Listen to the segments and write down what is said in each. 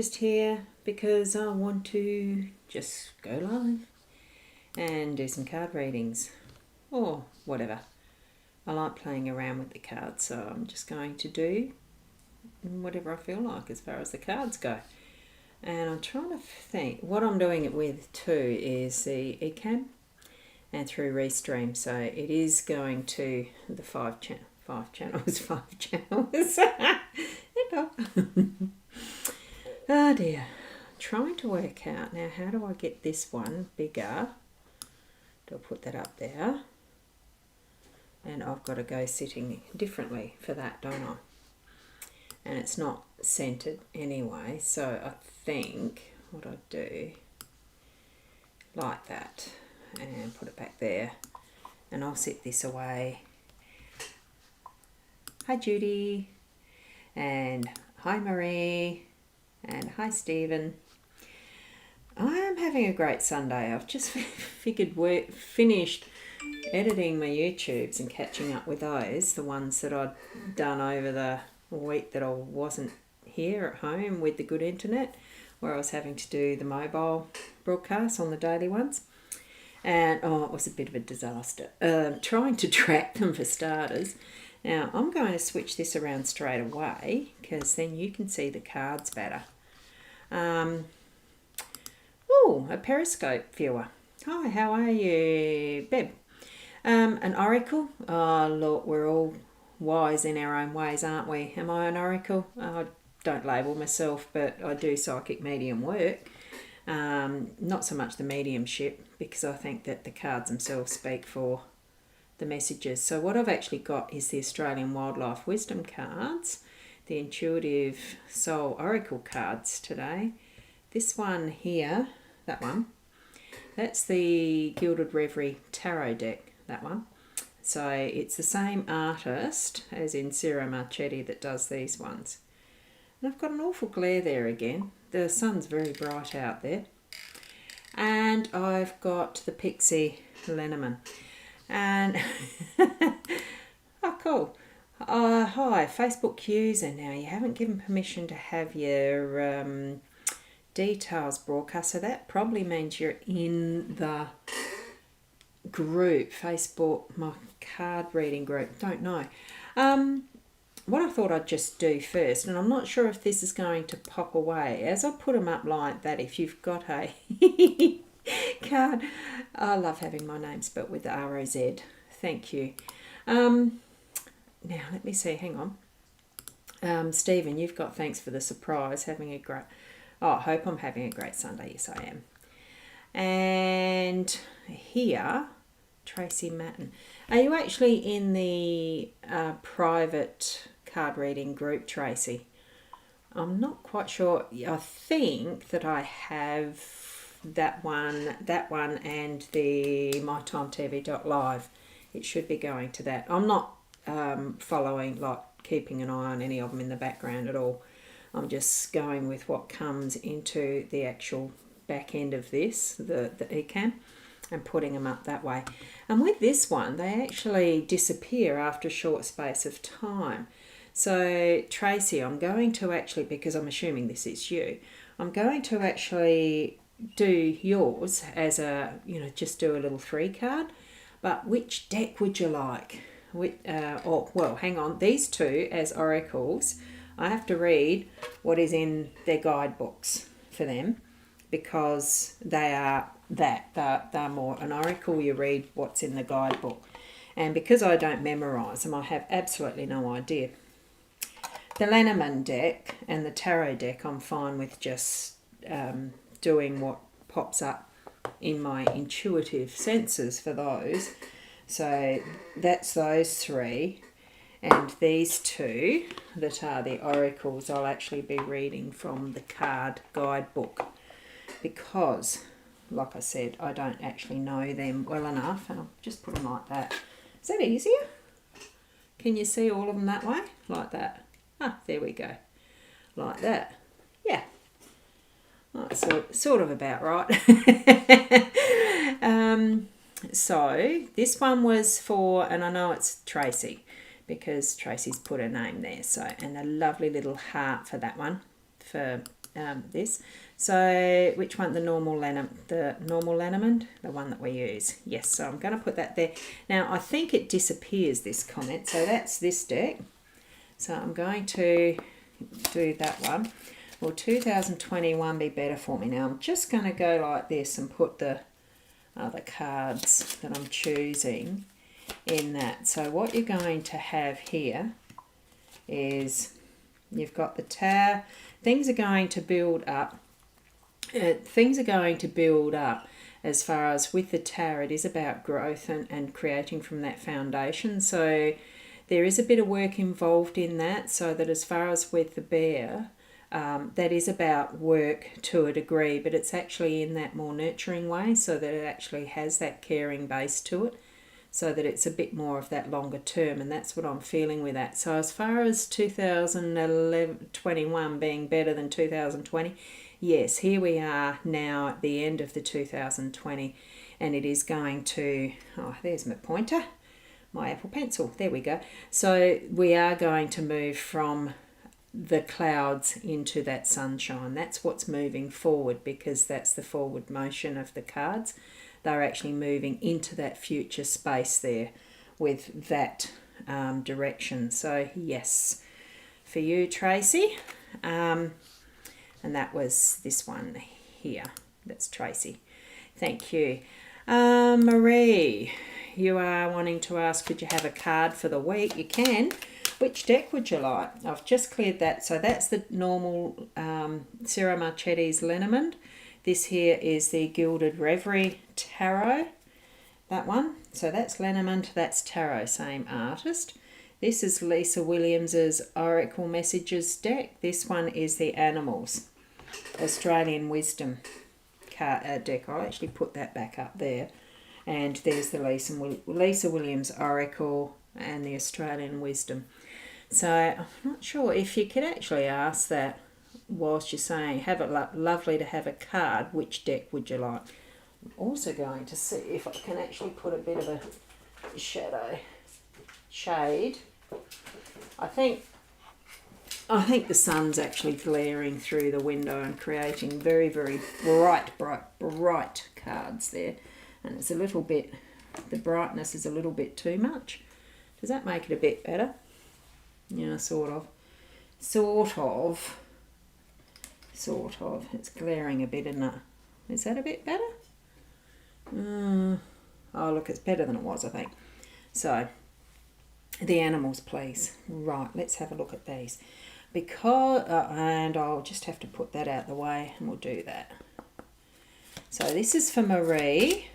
just here because I want to just go live and do some card readings or whatever. I like playing around with the cards, so I'm just going to do whatever I feel like as far as the cards go. And I'm trying to think, what I'm doing it with too is the eCam and through Restream, so it is going to the five channels. Oh dear. Trying to work out now, how do I get this one bigger? Do I put that up there? And I've got to go sitting differently for that, don't I? And it's not centered anyway, so I think what I do, like that, and put it back there, and I'll sit this away. Hi Judy, and hi Marie, and hi Stephen. I am having a great Sunday. I've just finished editing my YouTubes and catching up with those, the ones that I'd done over the week that I wasn't here at home with the good internet, where I was having to do the mobile broadcasts on the daily ones. And it was a bit of a disaster. Trying to track them for starters. Now I'm going to switch this around straight away because then you can see the cards better. A Periscope viewer. Hi, how are you, Beb? An oracle? Oh, look, we're all wise in our own ways, aren't we? Am I an oracle? I don't label myself, but I do psychic medium work. Not so much the mediumship, because I think that the cards themselves speak for the messages. So what I've actually got is the Australian Wildlife Wisdom cards, the Intuitive Soul Oracle cards today. This one here, that one, that's the Gilded Reverie Tarot deck, that one. So it's the same artist as in Ciro Marchetti that does these ones. And I've got an awful glare there again. The sun's very bright out there. And I've got the Pixie Lenormand. And, oh cool. Hi, Facebook user. Now you haven't given permission to have your details broadcast, so that probably means you're in the group, Facebook, my card reading group, don't know. What I thought I'd just do first, and I'm not sure if this is going to pop away, as I put them up like that, if you've got a card, I love having my name spelt with the R-O-Z, thank you. Now let me see, hang on. Stephen, you've got thanks for the surprise, having a great, I hope I'm having a great Sunday, yes I am. And here, Tracy Matten. Are you actually in the private card reading group, Tracy? I'm not quite sure. I think that I have that one and the mytimetv.live. It should be going to that. I'm not following, like keeping an eye on any of them in the background at all. I'm just going with what comes into the actual back end of this, the eCam, and putting them up that way. And with this one, they actually disappear after a short space of time. So Tracy, I'm going to actually, because I'm assuming this is you, I'm going to actually do yours as a, just do a little 3 card. But which deck would you like? Well, hang on, these two as oracles, I have to read what is in their guidebooks for them, because they are they're more an oracle. You read what's in the guidebook, and because I don't memorize them, I have absolutely no idea. The Lenormand deck and the tarot deck, I'm fine with just doing what pops up in my intuitive senses for those. So that's those 3. And these 2 that are the oracles, I'll actually be reading from the card guidebook, because, like I said, I don't actually know them well enough. And I'll just put them like that. Is that easier? Can you see all of them that way? Like that. Ah, there we go. Like that. Yeah. That's sort of about right. So this one was for, and I know it's Tracy, because Tracy's put her name there. So, and a lovely little heart for that one, for this. So which one? The normal liniment, the one that we use. Yes, so I'm going to put that there. Now I think it disappears, this comment, so that's this deck. So I'm going to do that one. Will 2021 be better for me? Now I'm just going to go like this and put the other cards that I'm choosing in that. So what you're going to have here is you've got the Tower. Things are going to build up. Things are going to build up as far as with the Tower. It is about growth and creating from that foundation. So there is a bit of work involved in that, so that as far as with the Bear, that is about work to a degree, but it's actually in that more nurturing way, so that it actually has that caring base to it, so that it's a bit more of that longer term, and that's what I'm feeling with that. So as far as 2021 being better than 2020, yes, here we are now at the end of the 2020, and it is going to, oh, there's my pointer, my Apple Pencil, there we go. So we are going to move from the clouds into that sunshine. That's what's moving forward, because that's the forward motion of the cards. They're actually moving into that future space there with that direction. So yes, for you, Tracy. And that was this one here. That's Tracy. Thank you. Marie, you are wanting to ask, could you have a card for the week? You can. Which deck would you like? I've just cleared that. So that's the normal Sarah Marchetti's Liniment. This here is the Gilded Reverie Tarot, that one. So that's Liniment, that's Tarot, same artist. This is Lisa Williams's Oracle Messages deck. This one is the Animals, Australian Wisdom deck. I'll actually put that back up there. And there's the Lisa Williams Oracle and the Australian Wisdom. So I'm not sure if you could actually ask that whilst you're saying, have it lovely to have a card, which deck would you like? I'm also going to see if I can actually put a bit of a shade. I think the sun's actually glaring through the window and creating very, very bright cards there. And it's a little bit, the brightness is a little bit too much. Does that make it a bit better? Yeah, sort of. It's glaring a bit, isn't it? Is that a bit better? Oh, look, it's better than it was, I think. So, the Animals, please. Right, let's have a look at these. Because, and I'll just have to put that out the way, and we'll do that. So, this is for Marie.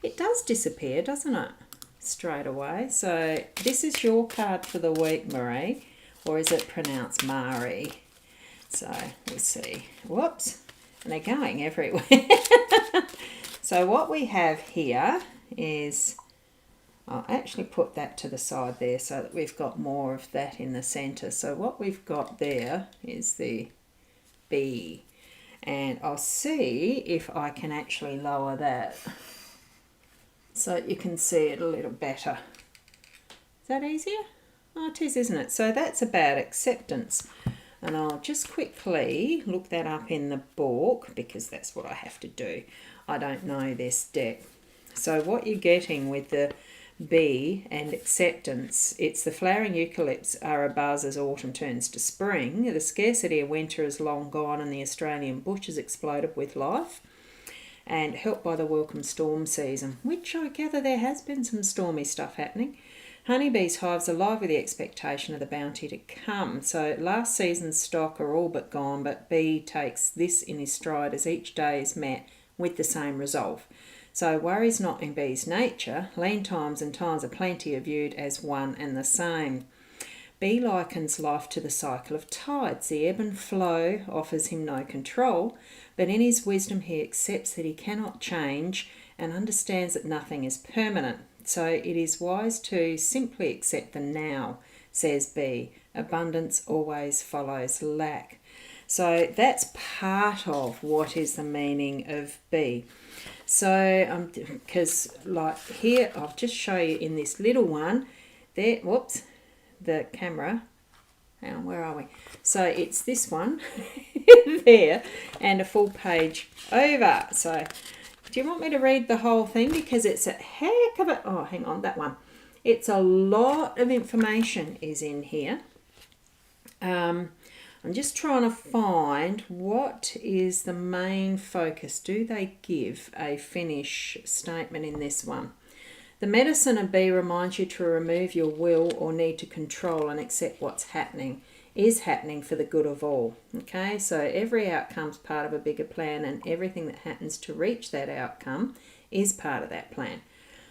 It does disappear, doesn't it? Straight away. So this is your card for the week, Marie, or is it pronounced Mari? So we'll see. Whoops, and they're going everywhere. So what we have here is, I'll actually put that to the side there so that we've got more of that in the centre. So what we've got there is the bee, and I'll see if I can actually lower that so you can see it a little better. Is that easier? Oh, it is, isn't it? So that's about acceptance. And I'll just quickly look that up in the book, because that's what I have to do. I don't know this deck. So what you're getting with the bee and acceptance, it's the flowering eucalypts are abuzz as autumn turns to spring. The scarcity of winter is long gone and the Australian bush has exploded with life. And helped by the welcome storm season, which I gather there has been some stormy stuff happening. Honeybees' hives are alive with the expectation of the bounty to come. So last season's stock are all but gone, but bee takes this in his stride as each day is met with the same resolve. So worries not in bee's nature. Lean times and times of plenty are viewed as one and the same. Bee likens life to the cycle of tides. The ebb and flow offers him no control, but in his wisdom he accepts that he cannot change and understands that nothing is permanent. So it is wise to simply accept the now, says Bee. Abundance always follows lack. So that's part of what is the meaning of Bee. So because like here, I'll just show you in this little one there, whoops, the camera Hang on, where are we? So it's this one there and a full page over. So do you want me to read the whole thing? Because it's a heck of a... Oh, hang on, that one. It's a lot of information is in here. I'm just trying to find what is the main focus. Do they give a finish statement in this one? The medicine of B reminds you to remove your will or need to control and accept what's happening is happening for the good of all. Okay, so every outcome's part of a bigger plan, and everything that happens to reach that outcome is part of that plan.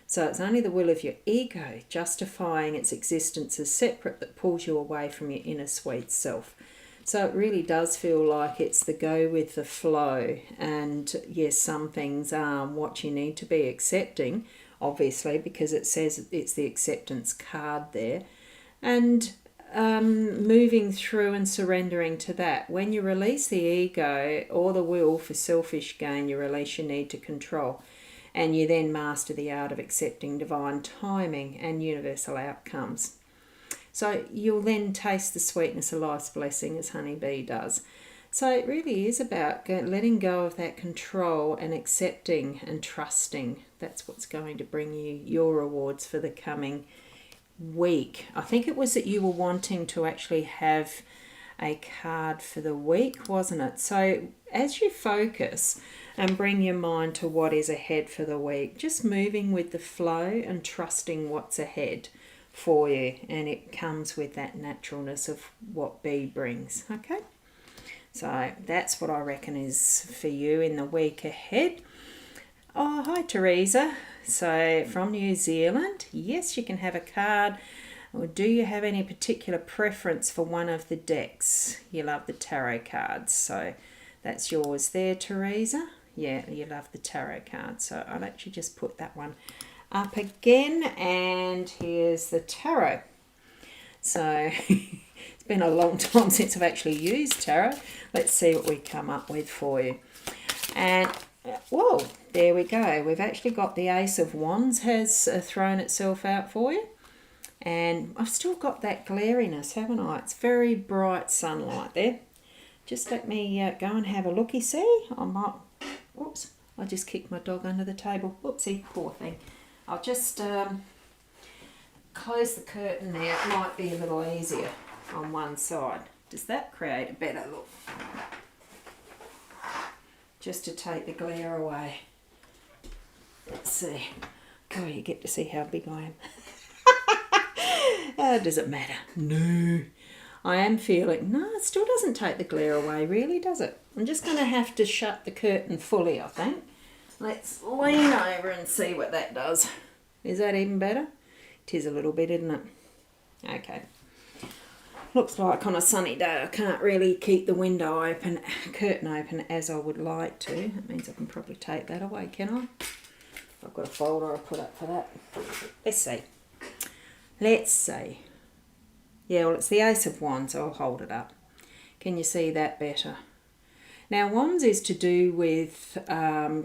So it's only the will of your ego justifying its existence as separate that pulls you away from your inner sweet self. So it really does feel like it's the go with the flow, and yes, some things are what you need to be accepting, obviously, because it says it's the acceptance card there, and moving through and surrendering to that. When you release the ego or the will for selfish gain, you release your need to control, and you then master the art of accepting divine timing and universal outcomes. So you'll then taste the sweetness of life's blessing as honeybee does. So it really is about letting go of that control and accepting and trusting. That's what's going to bring you your rewards for the coming week. I think it was that you were wanting to actually have a card for the week, wasn't it? So as you focus and bring your mind to what is ahead for the week, just moving with the flow and trusting what's ahead for you, and it comes with that naturalness of what B brings. Okay, so that's what I reckon is for you in the week ahead. Oh, hi Teresa. So from New Zealand, yes, you can have a card. Or do you have any particular preference for one of the decks? You love the tarot cards, so that's yours there, Teresa. Yeah, you love the tarot cards, so I'll actually just put that one up again, and here's the tarot. So it's been a long time since I've actually used tarot. Let's see what we come up with for you. And whoa, there we go. We've actually got the Ace of Wands has thrown itself out for you. And I've still got that glariness, haven't I? It's very bright sunlight there. Just let me go and have a looky, see? I might... Oops, I just kicked my dog under the table. Whoopsie, poor thing. I'll just close the curtain there. It might be a little easier on one side. Does that create a better look? Just to take the glare away. Let's see. Oh, you get to see how big I am. Does it matter? No. I am feeling... No, it still doesn't take the glare away, really, does it? I'm just going to have to shut the curtain fully, I think. Let's lean over and see what that does. Is that even better? It is a little bit, isn't it? Okay. Looks like on a sunny day I can't really keep the curtain open as I would like to. That means I can probably take that away, can I? I've got a folder I put up for that. Let's see. Let's see. Yeah, well, it's the Ace of Wands. I'll hold it up. Can you see that better? Now, Wands is to do with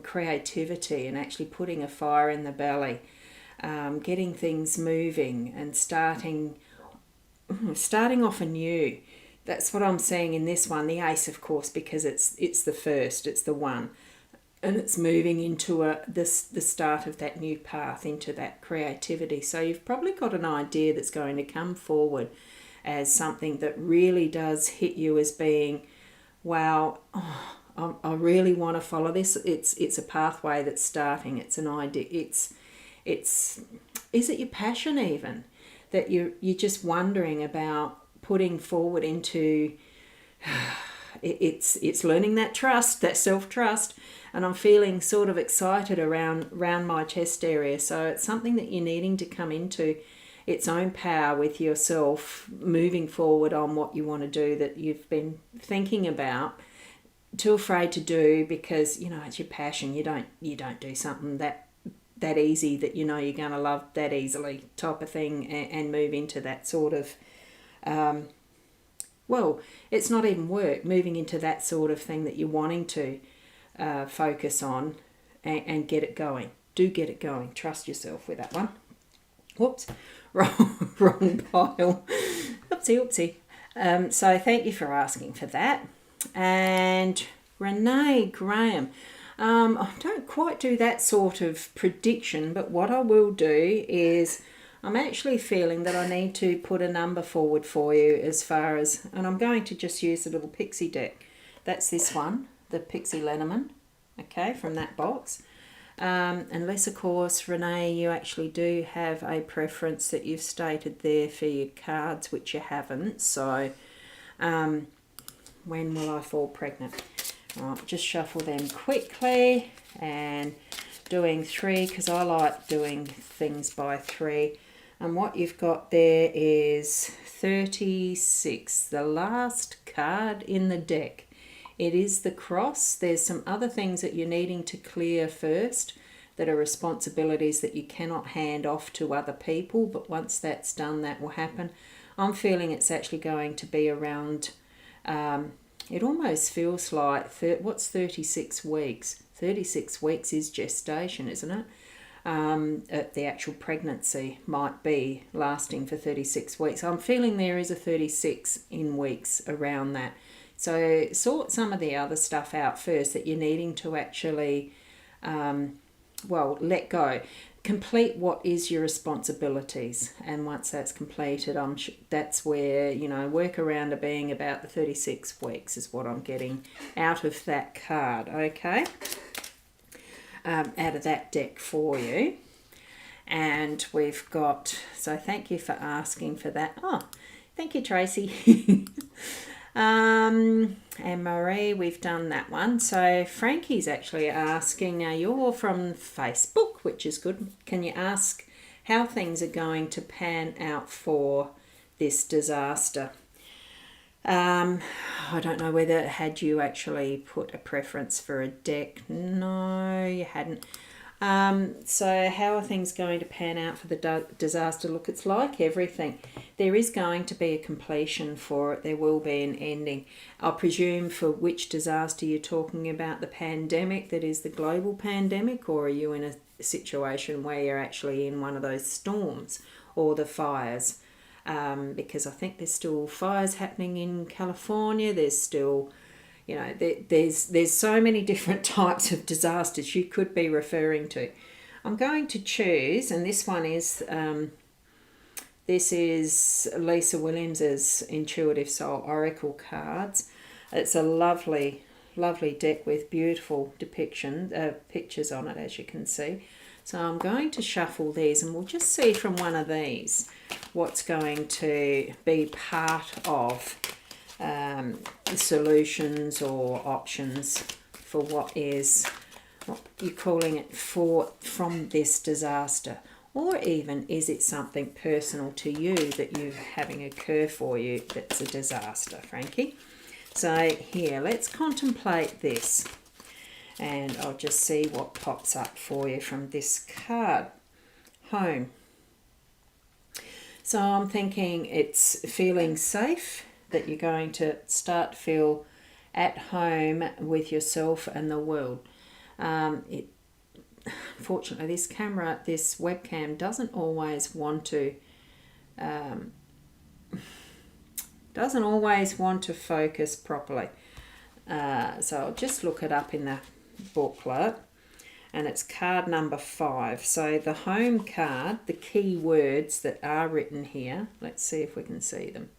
creativity and actually putting a fire in the belly, getting things moving and starting off anew. That's what I'm seeing in this one. The Ace, of course, because it's the first, it's the one, and it's moving into the start of that new path into that creativity. So you've probably got an idea that's going to come forward as something that really does hit you as being, wow, I really want to follow this. It's a pathway that's starting. It's an idea. Is it your passion even that you're just wondering about putting forward into? It's learning that trust, that self-trust, and I'm feeling sort of excited around my chest area. So it's something that you're needing to come into its own power with yourself, moving forward on what you want to do that you've been thinking about, too afraid to do because it's your passion. You don't do something that easy that you're going to love that easily type of thing and move into that sort of it's not even work, moving into that sort of thing that you're wanting to focus on and get it going. Do get it going. Trust yourself with that one. Whoops, wrong pile. Oopsie. So thank you for asking for that. And Renee Graham. I don't quite do that sort of prediction, but what I will do is I'm actually feeling that I need to put a number forward for you as far as, and I'm going to just use the little pixie deck. That's this one, the Pixie Lenormand, okay, from that box. Unless, of course, Renee, you actually do have a preference that you've stated there for your cards, which you haven't. So, when will I fall pregnant? Right, just shuffle them quickly and doing 3 because I like doing things by 3. And what you've got there is 36, the last card in the deck. It is the cross. There's some other things that you're needing to clear first that are responsibilities that you cannot hand off to other people, but once that's done, that will happen. I'm feeling it's actually going to be around, it almost feels like, what's 36 weeks? 36 weeks is gestation, isn't it? The actual pregnancy might be lasting for 36 weeks. I'm feeling there is a 36 in weeks around that. So sort some of the other stuff out first that you're needing to actually, let go. Complete what is your responsibilities. And once that's completed, that's where, work around to being about the 36 weeks is what I'm getting out of that card, okay? Out of that deck for you. And we've got, so thank you for asking for that. Oh, thank you, Tracy. And Marie, we've done that one. So Frankie's actually asking, now you're from Facebook, which is good. Can you ask how things are going to pan out for this disaster? I don't know whether had you actually put a preference for a deck. No, you hadn't. So how are things going to pan out for the disaster? Look, it's like everything. There is going to be a completion for it. There will be an ending. I'll presume for which disaster you're talking about, the pandemic that is the global pandemic, or are you in a situation where you're actually in one of those storms or the fires? Because I think there's still fires happening in California. There's still, there's so many different types of disasters you could be referring to. I'm going to choose, and this one is, this is Lisa Williams's Intuitive Soul Oracle cards. It's a lovely, lovely deck with beautiful pictures on it, as you can see. So I'm going to shuffle these, and we'll just see from one of these what's going to be part of solutions or options for what you're calling it from this disaster. Or even, is it something personal to you that you're having occur for you that's a disaster, Frankie? So here, let's contemplate this. And I'll just see what pops up for you from this card. Home. So I'm thinking it's feeling safe, that you're going to start to feel at home with yourself and the world. Fortunately, this webcam doesn't always want to focus properly. So I'll just look it up in the booklet, and it's card number 5. So the home card, the key words that are written here, let's see if we can see them.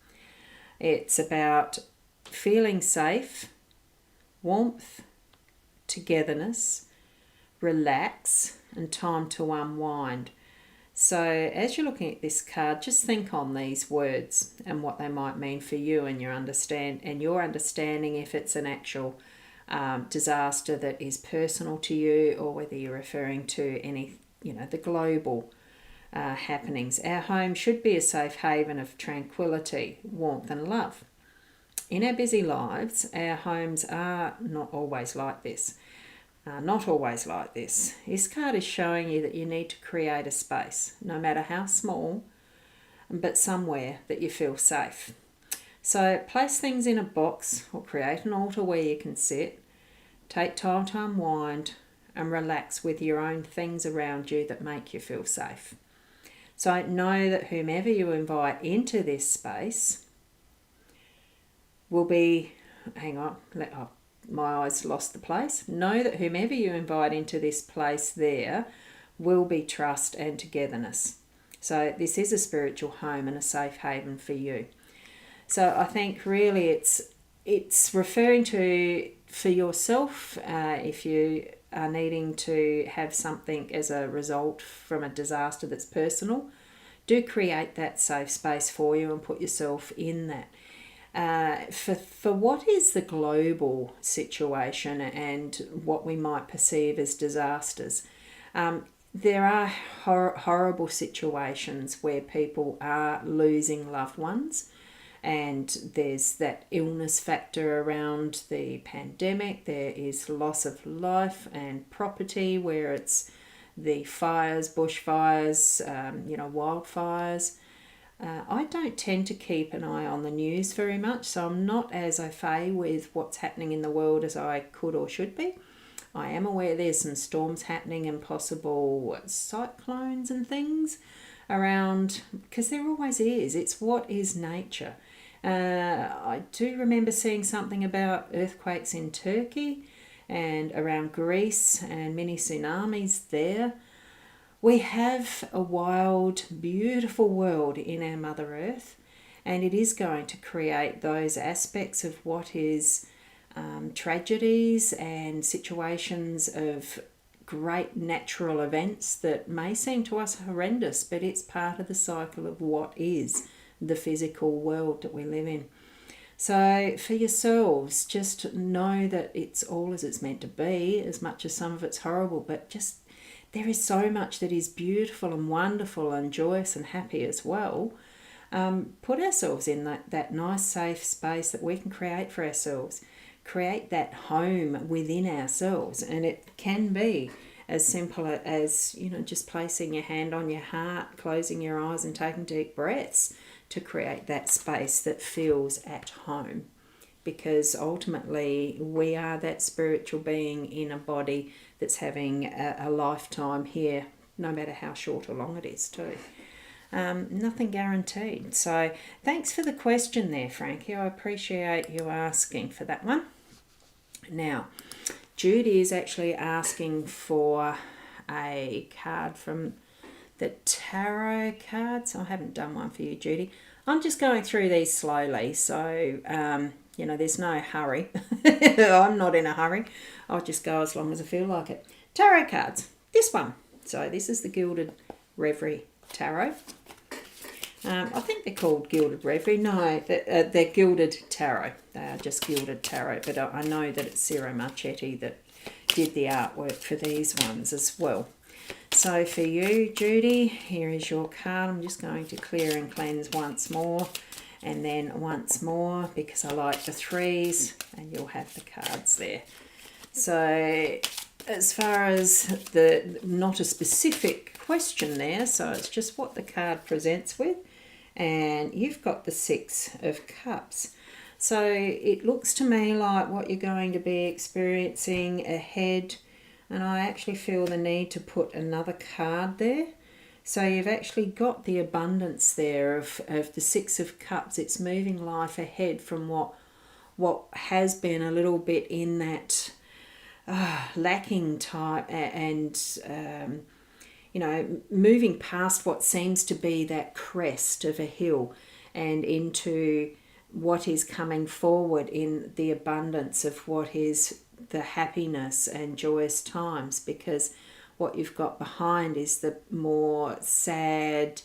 It's about feeling safe, warmth, togetherness, relax, and time to unwind. So as you're looking at this card, just think on these words and what they might mean for you and your understanding if it's an actual disaster that is personal to you, or whether you're referring to any, the global happenings. Our home should be a safe haven of tranquility, warmth and love. In our busy lives, our homes are not always like this. This card is showing you that you need to create a space, no matter how small, but somewhere that you feel safe. So place things in a box or create an altar where you can sit. Take time to unwind and relax with your own things around you that make you feel safe. So know that whomever you invite into this space will be, hang on, my eyes lost the place. Know that whomever you invite into this place there will be trust and togetherness. So this is a spiritual home and a safe haven for you. So I think really it's referring to for yourself, if you are needing to have something as a result from a disaster that's personal, do create that safe space for you and put yourself in that. For what is the global situation and what we might perceive as disasters, there are horrible situations where people are losing loved ones, and there's that illness factor around the pandemic. There is loss of life and property where it's the fires, bushfires, wildfires. I don't tend to keep an eye on the news very much, so I'm not as au fait with what's happening in the world as I could or should be. I am aware there's some storms happening and possible cyclones and things around, because there always is. It's what is nature. I do remember seeing something about earthquakes in Turkey and around Greece and mini tsunamis there. We have a wild, beautiful world in our Mother Earth, and it is going to create those aspects of what is tragedies and situations of great natural events that may seem to us horrendous, but it's part of the cycle of what is the physical world that we live in. So for yourselves, just know that it's all as it's meant to be, as much as some of it's horrible, but just there is so much that is beautiful and wonderful and joyous and happy as well. Put ourselves in that nice safe space that we can create for ourselves. Create that home within ourselves, and it can be as simple as just placing your hand on your heart, closing your eyes and taking deep breaths to create that space that feels at home, because ultimately we are that spiritual being in a body that's having a lifetime here, no matter how short or long it is too. Nothing guaranteed. So thanks for the question there, Frankie. I appreciate you asking for that one. Now, Judy is actually asking for a card from the tarot cards. I haven't done one for you, Judy. I'm just going through these slowly, so there's no hurry. I'm not in a hurry. I'll just go as long as I feel like it. Tarot cards. This one. So this is the Gilded Reverie Tarot. I think they're called Gilded Reverie. No, they're Gilded Tarot. They are just Gilded Tarot, but I know that it's Ciro Marchetti that did the artwork for these ones as well. So for you, Judy, here is your card. I'm just going to clear and cleanse once more, and then once more, because I like the threes, and you'll have the cards there. So as far as not a specific question there, so it's just what the card presents with, and you've got the Six of Cups. So it looks to me like what you're going to be experiencing ahead, and I actually feel the need to put another card there. So you've actually got the abundance there of the Six of Cups. It's moving life ahead from what has been a little bit in that lacking type, and moving past what seems to be that crest of a hill and into what is coming forward in the abundance of what is the happiness and joyous times, because what you've got behind is the more sad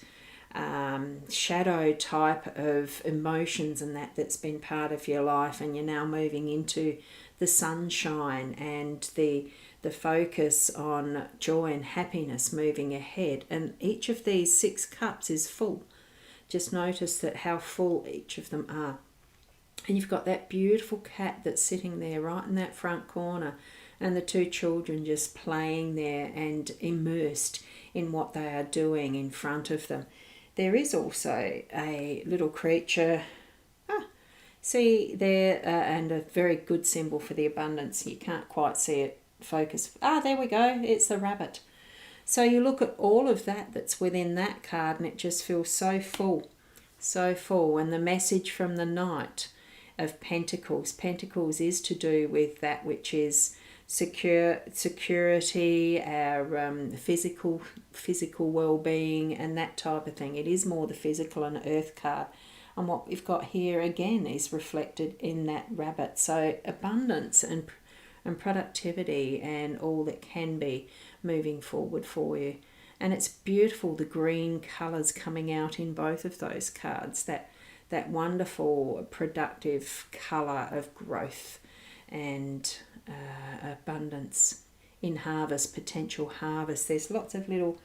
shadow type of emotions and that's been part of your life, and you're now moving into the sunshine and the focus on joy and happiness moving ahead. And each of these 6 cups is full. Just notice that how full each of them are. And you've got that beautiful cat that's sitting there right in that front corner, and the 2 children just playing there and immersed in what they are doing in front of them. There is also a little creature, see there, and a very good symbol for the abundance. You can't quite see it focus. There we go, it's the rabbit. So you look at all of that's within that card, and it just feels so full, and the message from the night of Pentacles. Pentacles is to do with that which is security, our physical well-being and that type of thing. It is more the physical and earth card. And what we've got here again is reflected in that rabbit. So abundance and productivity and all that can be moving forward for you. And it's beautiful, the green colours coming out in both of those cards. That wonderful productive colour of growth and abundance in harvest, potential harvest. There's lots of little,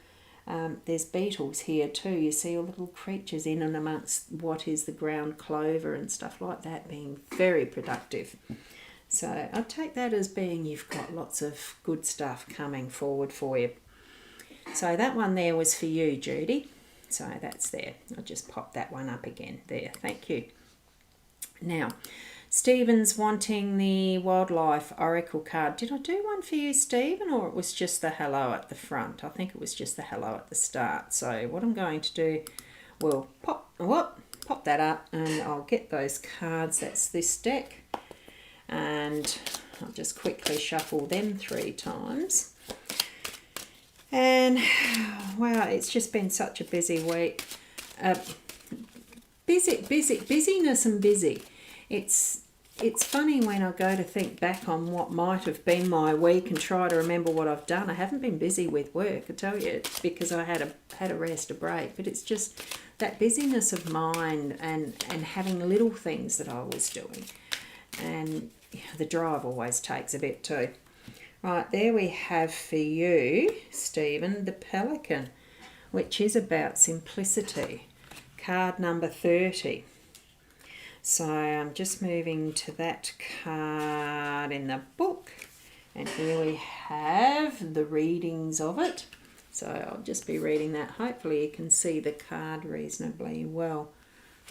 there's beetles here too. You see all little creatures in and amongst what is the ground clover and stuff like that, being very productive. So I take that as being you've got lots of good stuff coming forward for you. So that one there was for you, Judy. So that's there. I'll just pop that one up again there. Thank you. Now, Stephen's wanting the Wildlife Oracle card. Did I do one for you, Stephen, or it was just the hello at the front? I think it was just the hello at the start. So what I'm going to do, we'll pop that up and I'll get those cards. That's this deck. And I'll just quickly shuffle them 3 times. And wow, it's just been such a busy week. Busyness and busy. It's funny when I go to think back on what might have been my week and try to remember what I've done. I haven't been busy with work, I tell you. It's because I had a rest, a break. But it's just that busyness of mind and having little things that I was doing. And the drive always takes a bit too. Right, there we have for you, Stephen, the Pelican, which is about simplicity. Card number 30. So I'm just moving to that card in the book. And here we have the readings of it. So I'll just be reading that. Hopefully you can see the card reasonably well.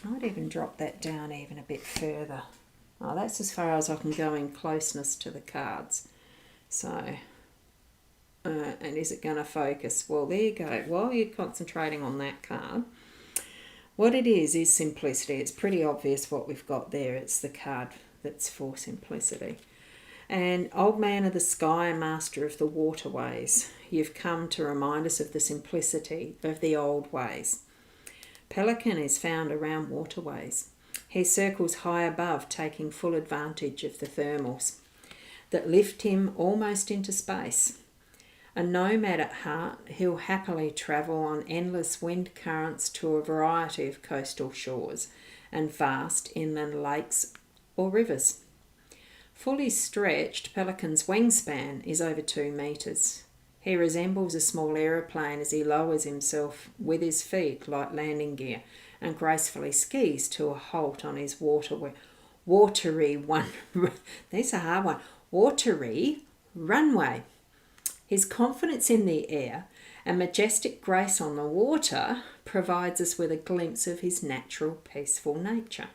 I might even drop that down even a bit further. Oh, that's as far as I can go in closeness to the cards. So, and is it going to focus? Well, there you go. While you're concentrating on that card, what it is simplicity. It's pretty obvious what we've got there. It's the card that's for simplicity. And Old Man of the Sky, Master of the Waterways, you've come to remind us of the simplicity of the old ways. Pelican is found around waterways. He circles high above, taking full advantage of the thermals that lift him almost into space. A nomad at heart, he'll happily travel on endless wind currents to a variety of coastal shores and vast inland lakes or rivers. Fully stretched, Pelican's wingspan is over 2 metres. He resembles a small aeroplane as he lowers himself with his feet like landing gear and gracefully skis to a halt on his watery runway. His confidence in the air and majestic grace on the water provides us with a glimpse of his natural, peaceful nature.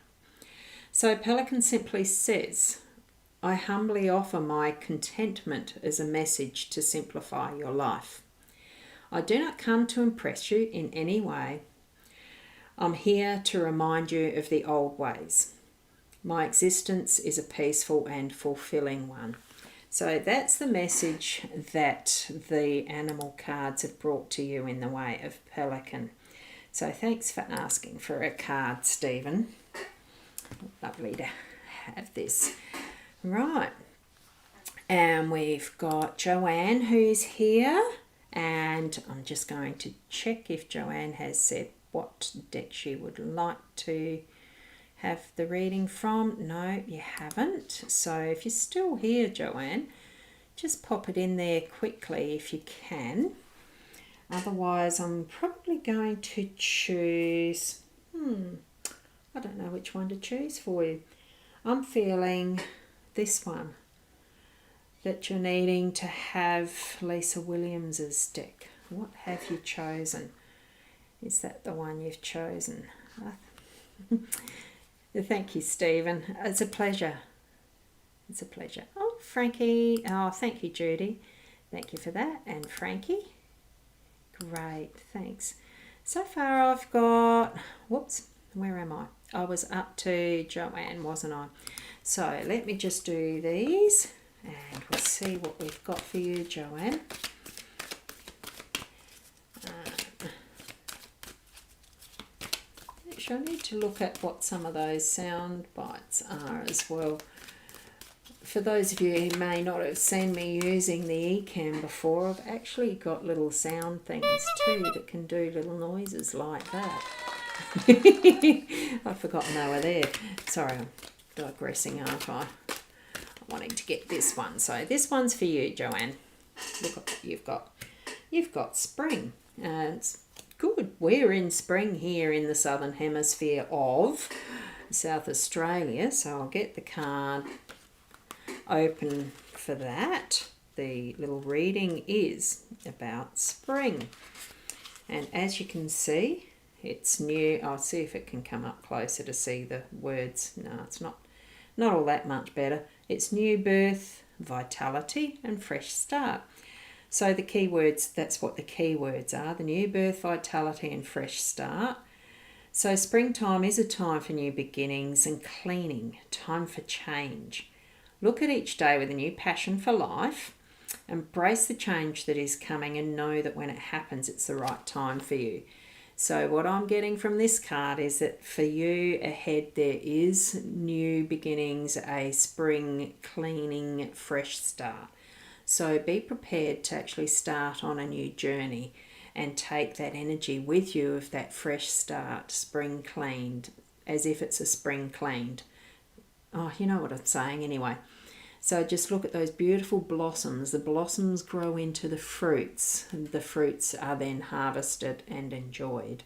So Pelican simply says, I humbly offer my contentment as a message to simplify your life. I do not come to impress you in any way. I'm here to remind you of the old ways. My existence is a peaceful and fulfilling one. So that's the message that the animal cards have brought to you in the way of Pelican. So thanks for asking for a card, Stephen. Lovely to have this. Right. And we've got Joanne who's here. And I'm just going to check if Joanne has said what deck she would like to have the reading from. No, you haven't. So if you're still here, Joanne, just pop it in there quickly if you can. Otherwise, I'm probably going to choose... I don't know which one to choose for you. I'm feeling this one, that you're needing to have Lisa Williams's deck. What have you chosen? Is that the one you've chosen? Thank you, Stephen. It's a pleasure. It's a pleasure. Oh, Frankie. Oh, thank you, Judy. Thank you for that. And Frankie. Great, thanks. So far I've got, where am I? I was up to Joanne, wasn't I? So let me just do these and we'll see what we've got for you, Joanne. Actually, I need to look at what some of those sound bites are as well. For those of you who may not have seen me using the eCam before, I've actually got little sound things too that can do little noises like that. I'd forgotten they were there. Sorry, I'm digressing, aren't I? I'm wanting to get this one. So this one's for you, Joanne. Look at what you've got. You've got spring. It's good. We're in spring here in the Southern Hemisphere of South Australia. So I'll get the card open for that. The little reading is about spring. And as you can see, it's new. I'll see if it can come up closer to see the words. No, it's not all that much better. It's new birth, vitality, and fresh start. So the keywords, that's what the keywords are, the new birth, vitality, and fresh start. So springtime is a time for new beginnings and cleaning, time for change. Look at each day with a new passion for life. Embrace the change that is coming and know that when it happens, it's the right time for you. So what I'm getting from this card is that for you ahead, there is new beginnings, a spring cleaning, fresh start. So be prepared to actually start on a new journey and take that energy with you of that fresh start, spring cleaned, as if it's a spring cleaned. Oh, you know what I'm saying anyway. So just look at those beautiful blossoms. The blossoms grow into the fruits. The fruits are then harvested and enjoyed.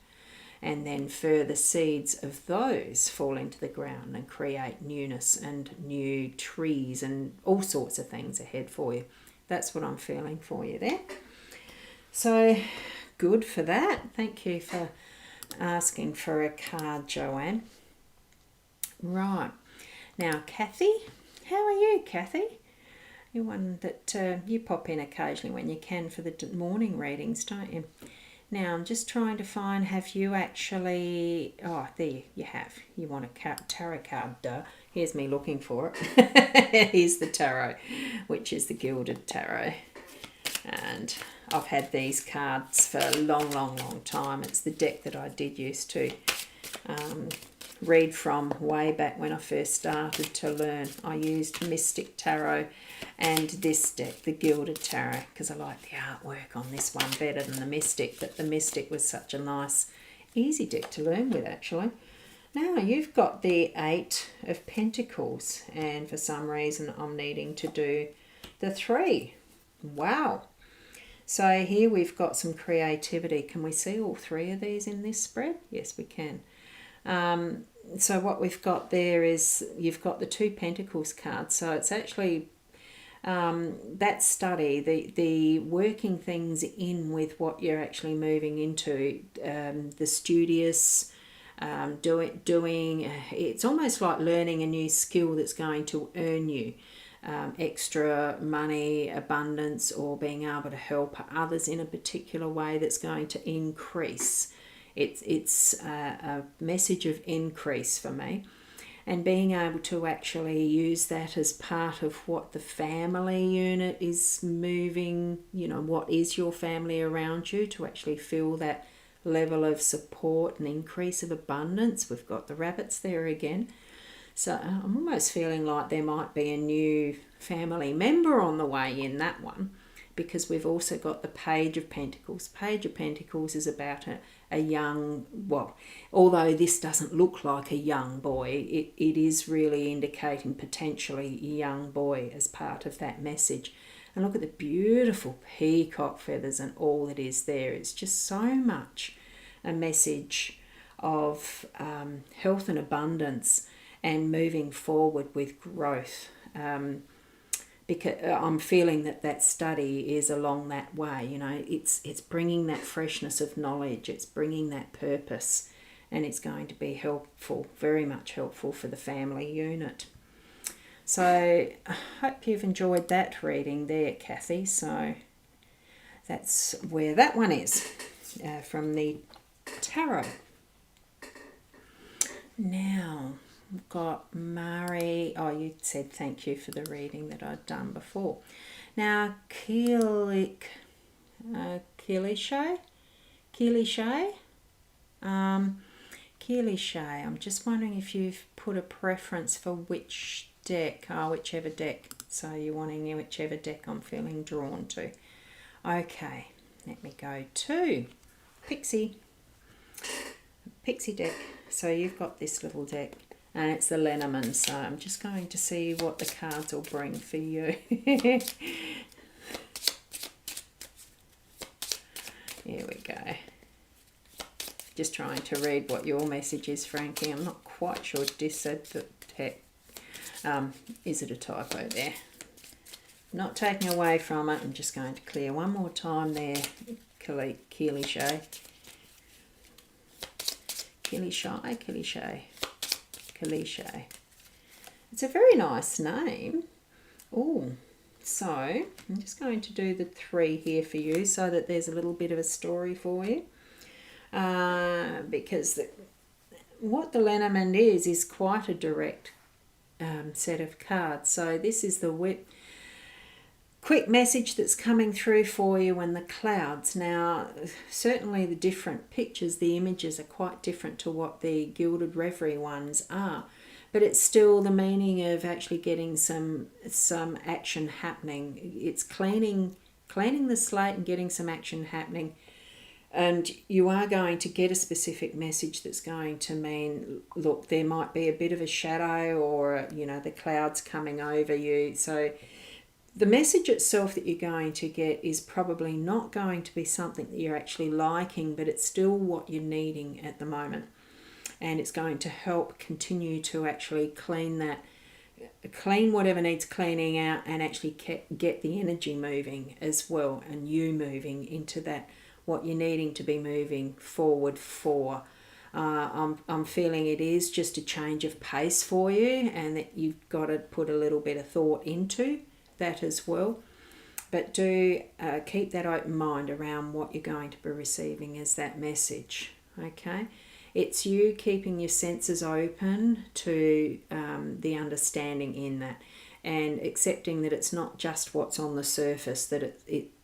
And then further seeds of those fall into the ground and create newness and new trees and all sorts of things ahead for you. That's what I'm feeling for you there. So good for that. Thank you for asking for a card, Joanne. Right. Now, Kathy. How are you, Kathy? You're one that you pop in occasionally when you can for the morning readings, don't you? Now, I'm just trying to find, have you actually... Oh, there you have. You want a tarot card, duh. Here's me looking for it. Here's the tarot, which is the Gilded Tarot. And I've had these cards for a long, long, long time. It's the deck that I did used to read from way back when I first started to learn. I used Mystic Tarot and this deck, the Gilded Tarot, because I like the artwork on this one better than the Mystic, but the Mystic was such a nice, easy deck to learn with, actually. Now, you've got the Eight of Pentacles, and for some reason I'm needing to do the 3. Wow. So here we've got some creativity. Can we see all 3 of these in this spread? Yes, we can. So what we've got there is you've got the 2 Pentacles card. So it's actually that study, the working things in with what you're actually moving into, the studious, doing. It's almost like learning a new skill that's going to earn you extra money, abundance, or being able to help others in a particular way that's going to increase. It's a message of increase for me, and being able to actually use that as part of what the family unit is moving, you know, what is your family around you, to actually feel that level of support and increase of abundance. We've got the rabbits there again. So I'm almost feeling like there might be a new family member on the way in that one, because we've also got the Page of Pentacles. Page of Pentacles is about a young, well, although this doesn't look like a young boy, it is really indicating potentially a young boy as part of that message. And look at the beautiful peacock feathers and all that is there. It's just so much a message of health and abundance and moving forward with growth. Because I'm feeling that study is along that way. You know, it's bringing that freshness of knowledge, it's bringing that purpose, and it's going to be helpful, very much helpful for the family unit. So I hope you've enjoyed that reading there, Kathy. So that's where that one is from the tarot. Now, we've got Mari. Oh, you said thank you for the reading that I'd done before. Now, Keelishay? Keelishay, I'm just wondering if you've put a preference for which deck, whichever deck. So you're wanting whichever deck I'm feeling drawn to. Okay, let me go to Pixie deck. So you've got this little deck, and it's the Lenormand. So I'm just going to see what the cards will bring for you. Here we go. Just trying to read what your message is, Frankie. I'm not quite sure. Is it a typo there? Not taking away from it. I'm just going to clear one more time there. Keelishay. It's a very nice name. Oh, so I'm just going to do the 3 here for you so that there's a little bit of a story for you. Because what the Lenormand is quite a direct set of cards. So this is the quick message that's coming through for you when the clouds. Now, certainly the different pictures, the images are quite different to what the Gilded Reverie ones are. But it's still the meaning of actually getting some action happening. It's cleaning the slate and getting some action happening. And you are going to get a specific message that's going to mean, look, there might be a bit of a shadow or, the clouds coming over you. So the message itself that you're going to get is probably not going to be something that you're actually liking, but it's still what you're needing at the moment. And it's going to help continue to actually clean whatever needs cleaning out and actually get the energy moving as well, and you moving into that, what you're needing to be moving forward for. I'm feeling it is just a change of pace for you, and that you've got to put a little bit of thought into that as well. But do keep that open mind around what you're going to be receiving as that message. Okay, it's you keeping your senses open to the understanding in that, and accepting that it's not just what's on the surface, that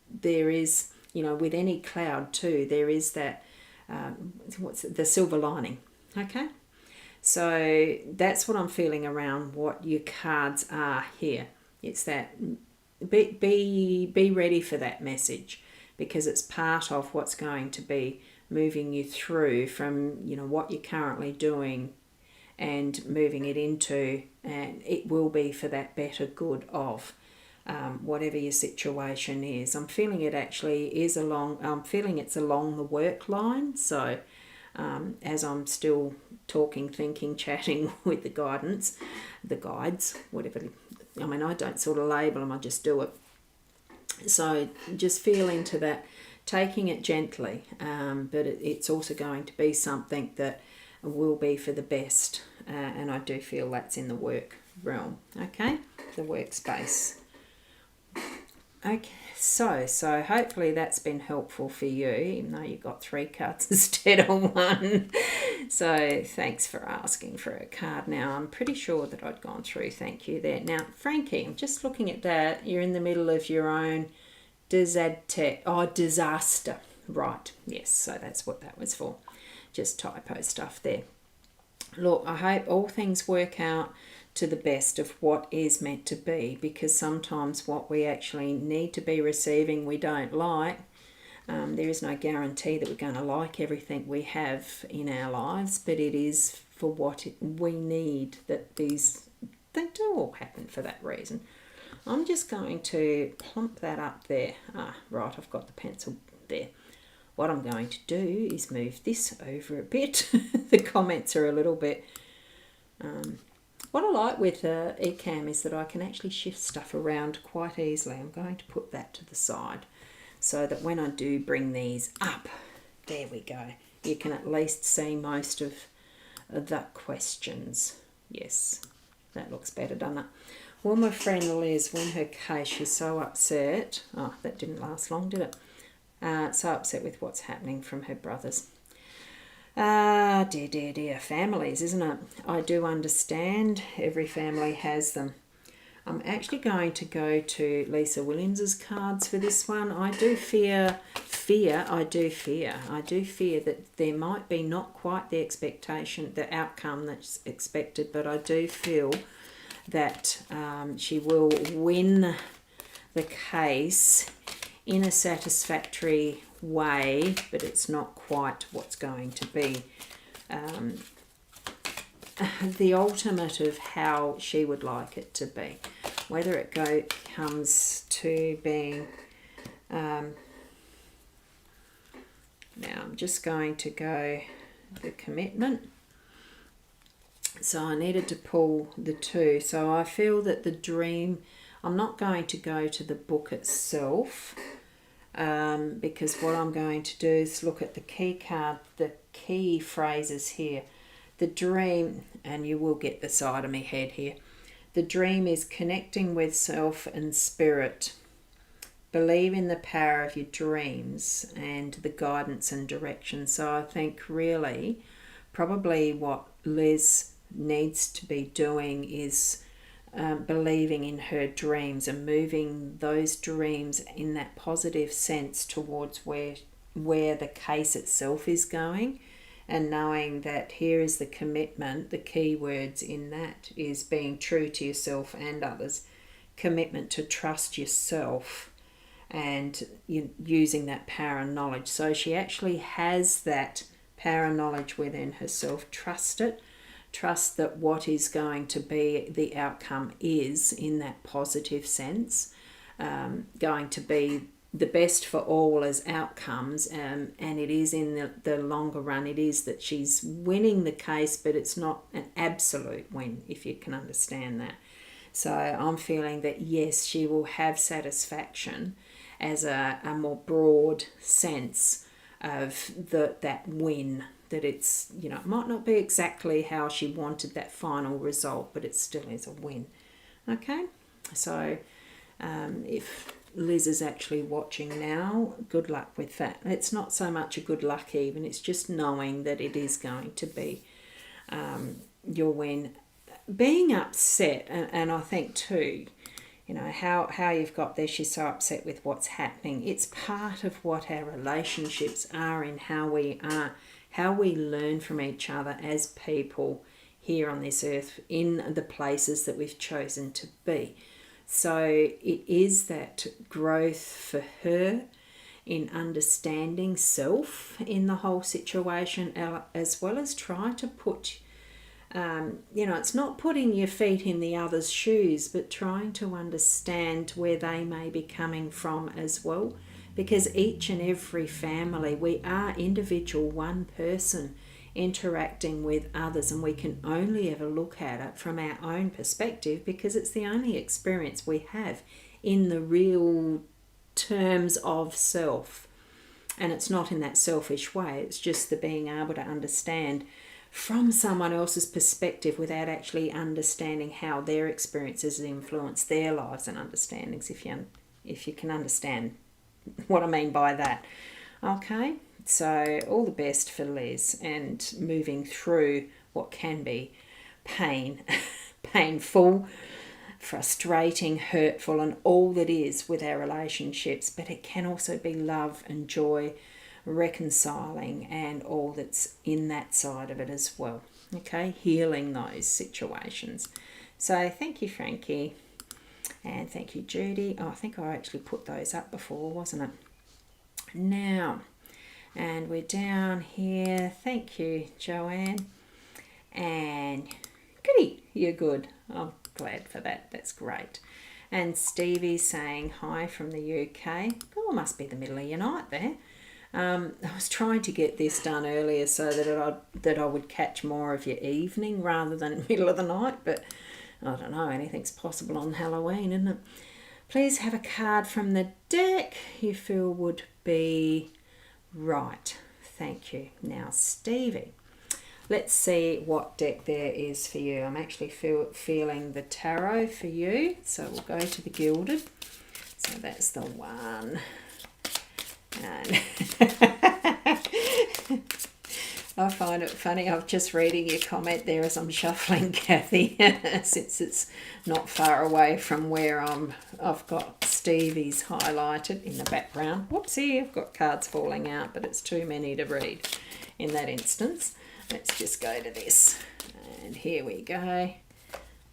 there is, with any cloud too, there is that the silver lining. Okay, so that's what I'm feeling around what your cards are here. It's that be ready for that message, because it's part of what's going to be moving you through from what you're currently doing and moving it into, and it will be for that better good of whatever your situation is. I'm feeling it actually is it's along the work line. So as I'm still talking, thinking, chatting with the guides, whatever. I don't sort of label them, I just do it. So just feel into that, taking it gently, but it's also going to be something that will be for the best, and I do feel that's in the work realm. Okay, the workspace. Okay, so hopefully that's been helpful for you, even though you got 3 cards instead of 1. So thanks for asking for a card. Now, I'm pretty sure that I'd gone through. Thank you there. Now, Frankie, I'm just looking at that. You're in the middle of your own disaster. Right, yes, so that's what that was for. Just typo stuff there. Look, I hope all things work out to the best of what is meant to be, because sometimes what we actually need to be receiving we don't like. There is no guarantee that we're going to like everything we have in our lives, but it is for what we need, that they do all happen for that reason. I'm just going to plump that up there. Right, I've got the pencil there. What I'm going to do is move this over a bit. The comments are a little bit... what I like with Ecamm is that I can actually shift stuff around quite easily. I'm going to put that to the side so that when I do bring these up, there we go, you can at least see most of the questions. Yes, that looks better, doesn't it? Well, my friend Liz, when her case, she's so upset. Oh, that didn't last long, did it? So upset with what's happening from her brothers. Dear, families, isn't it? I do understand. Every family has them. I'm actually going to go to Lisa Williams's cards for this one. I do fear that there might be not quite the expectation, the outcome that's expected, but I do feel that she will win the case in a satisfactory way, but it's not quite what's going to be the ultimate of how she would like it to be. Whether it comes to being now I'm just going to go the commitment. So I needed to pull the two. So I feel that the dream, I'm not going to go to the book itself, because what I'm going to do is look at the key card, the key phrases here. The dream, and you will get the side of me head here. The dream is connecting with self and spirit. Believe in the power of your dreams and the guidance and direction. So I think really probably what Liz needs to be doing is believing in her dreams and moving those dreams in that positive sense towards where the case itself is going, and knowing that here is the commitment. The key words in that is being true to yourself and others, commitment to trust yourself, and using that power and knowledge. So she actually has that power and knowledge within herself. Trust it. Trust that what is going to be the outcome is, in that positive sense, going to be the best for all as outcomes, and it is in the longer run, it is that she's winning the case, but it's not an absolute win, if you can understand that. So I'm feeling that yes, she will have satisfaction as a more broad sense of that win, that it's, it might not be exactly how she wanted that final result, but it still is a win. Okay, so if Liz is actually watching now, good luck with that. It's not so much a good luck even, it's just knowing that it is going to be your win. Being upset, and I think too, how you've got there, she's so upset with what's happening. It's part of what our relationships are, in how we learn from each other as people here on this earth, in the places that we've chosen to be. So it is that growth for her in understanding self in the whole situation, as well as try to put, it's not putting your feet in the other's shoes, but trying to understand where they may be coming from as well. Because each and every family, we are individual, one person interacting with others, and we can only ever look at it from our own perspective, because it's the only experience we have in the real terms of self. And it's not in that selfish way, it's just the being able to understand from someone else's perspective without actually understanding how their experiences influence their lives and understandings, if you can understand what I mean by that. Okay, so all the best for Liz, and moving through what can be painful, frustrating, hurtful, and all that is with our relationships, but it can also be love and joy, reconciling, and all that's in that side of it as well. Okay, healing those situations. So thank you, Frankie. And thank you, Judy. Oh, I think I actually put those up before, wasn't it? Now, and we're down here. Thank you, Joanne. And goody, you're good. I'm glad for that. That's great. And Stevie's saying hi from the UK. Oh, it must be the middle of your night there. I was trying to get this done earlier so that I would catch more of your evening rather than middle of the night, but I don't know, anything's possible on Halloween, isn't it? Please have a card from the deck you feel would be right. Thank you. Now, Stevie, let's see what deck there is for you. I'm actually feeling the tarot for you, so we'll go to the Gilded. So that's the one. And I find it funny. I'm just reading your comment there as I'm shuffling, Kathy, since it's not far away from where I've got Stevie's highlighted in the background. Whoopsie, I've got cards falling out, but it's too many to read in that instance. Let's just go to this. And here we go.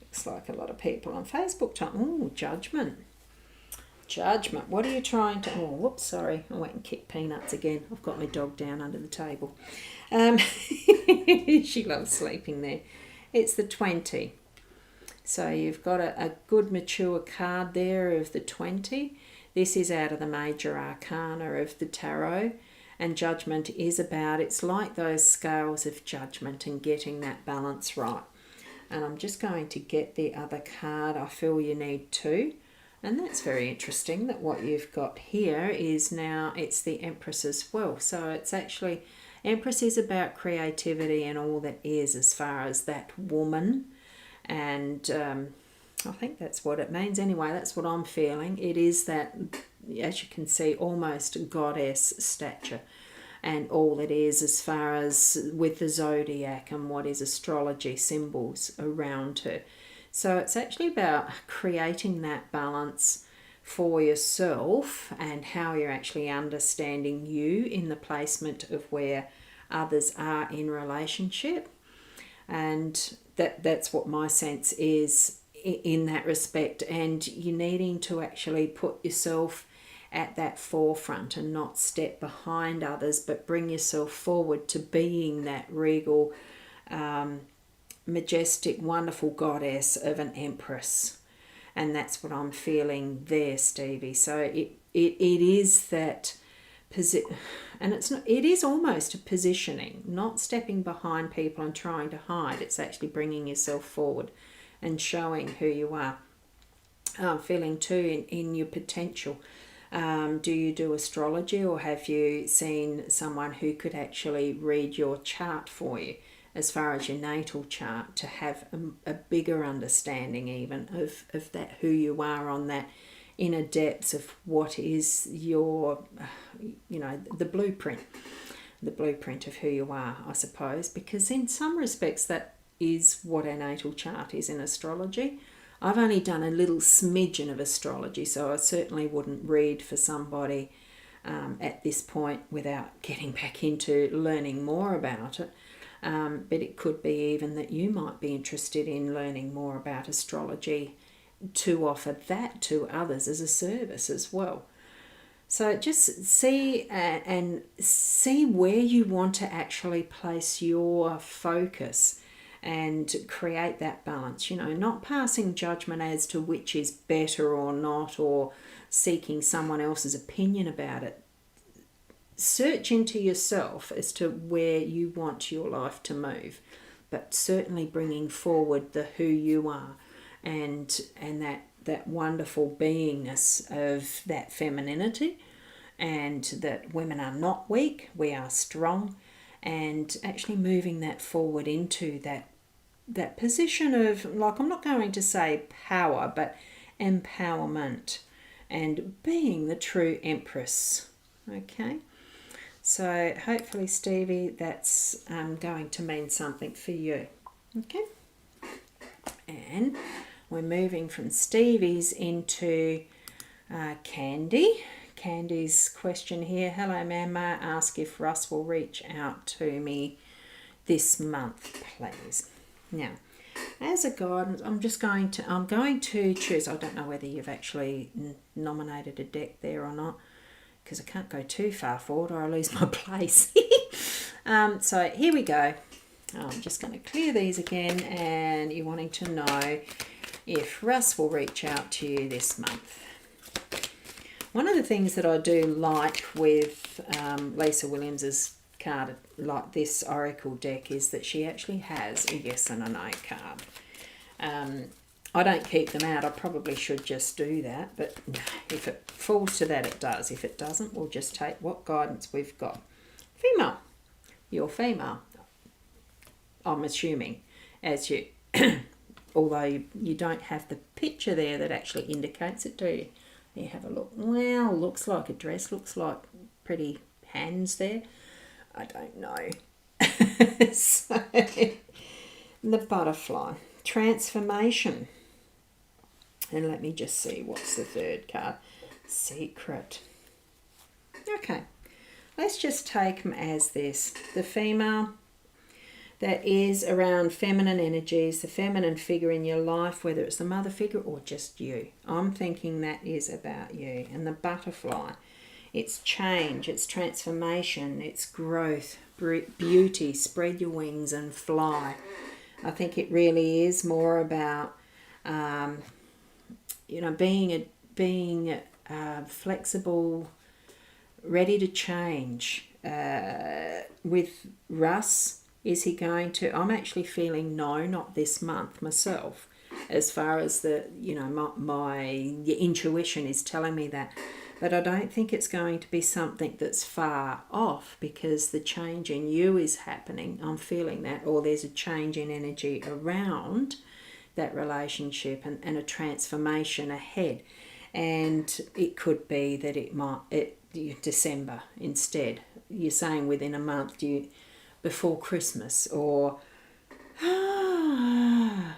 Looks like a lot of people on Facebook. Oh, judgment. Judgment. What are you trying to... Oh, whoops, sorry. I went and kicked Peanuts again. I've got my dog down under the table. She loves sleeping there. It's the 20. So you've got a good mature card there of the 20. This is out of the major arcana of the tarot. And judgment is about... It's like those scales of judgment and getting that balance right. And I'm just going to get the other card. I feel you need two. And that's very interesting that what you've got here is now, it's the Empress as well. So it's actually, Empress is about creativity and all that is as far as that woman. And I think that's what it means anyway. That's what I'm feeling. It is that, as you can see, almost goddess stature. And all it is as far as with the zodiac and what is astrology symbols around her. So it's actually about creating that balance for yourself and how you're actually understanding you in the placement of where others are in relationship. And that's what my sense is in that respect. And you needing to actually put yourself at that forefront and not step behind others, but bring yourself forward to being that regal, majestic, wonderful goddess of an empress. And that's what I'm feeling there, Stevie. So it is that and it is almost a positioning, not stepping behind people and trying to hide. It's actually bringing yourself forward and showing who you are. I'm feeling too in your potential. Do you do astrology, or have you seen someone who could actually read your chart for you? As far as your natal chart, to have a bigger understanding even of that, who you are on that inner depths of what is your, the blueprint of who you are, I suppose, because in some respects that is what our natal chart is in astrology. I've only done a little smidgen of astrology, so I certainly wouldn't read for somebody at this point without getting back into learning more about it. But it could be even that you might be interested in learning more about astrology to offer that to others as a service as well. So just see and see where you want to actually place your focus and create that balance, not passing judgment as to which is better or not, or seeking someone else's opinion about it. Search into yourself as to where you want your life to move, but certainly bringing forward the who you are and that wonderful beingness of that femininity, and that women are not weak, we are strong, and actually moving that forward into that position of, like, I'm not going to say power, but empowerment and being the true empress. Okay. So hopefully, Stevie, that's going to mean something for you. Okay. And we're moving from Stevie's into Candy. Candy's question here. Hello, ma'am. May I ask if Russ will reach out to me this month, please? Now, as a guidance, I'm going to choose. I don't know whether you've actually nominated a deck there or not, because I can't go too far forward or I lose my place. So here we go. I'm just going to clear these again, and you're wanting to know if Russ will reach out to you this month. One of the things that I do like with Lisa Williams's card, like this Oracle deck, is that she actually has a yes and a no card. I don't keep them out. I probably should just do that, but if it falls to that, it does. If it doesn't, we'll just take what guidance we've got. Female. You're female. I'm assuming, as you, although you don't have the picture there that actually indicates it, do you? You have a look. Well, looks like a dress, looks like pretty hands there. I don't know. So, the butterfly, transformation. And let me just see, what's the third card? Secret. Okay, let's just take them as this. The female, that is around feminine energies, the feminine figure in your life, whether it's the mother figure or just you. I'm thinking that is about you. And the butterfly, it's change, it's transformation, it's growth, beauty, spread your wings and fly. I think it really is more about, being flexible, ready to change. With Russ, is he going to? I'm actually feeling no, not this month myself, as far as my intuition is telling me that. But I don't think it's going to be something that's far off, because the change in you is happening. I'm feeling that, or there's a change in energy around that relationship and a transformation ahead. And it could be that December instead. You're saying within a month, before Christmas, or I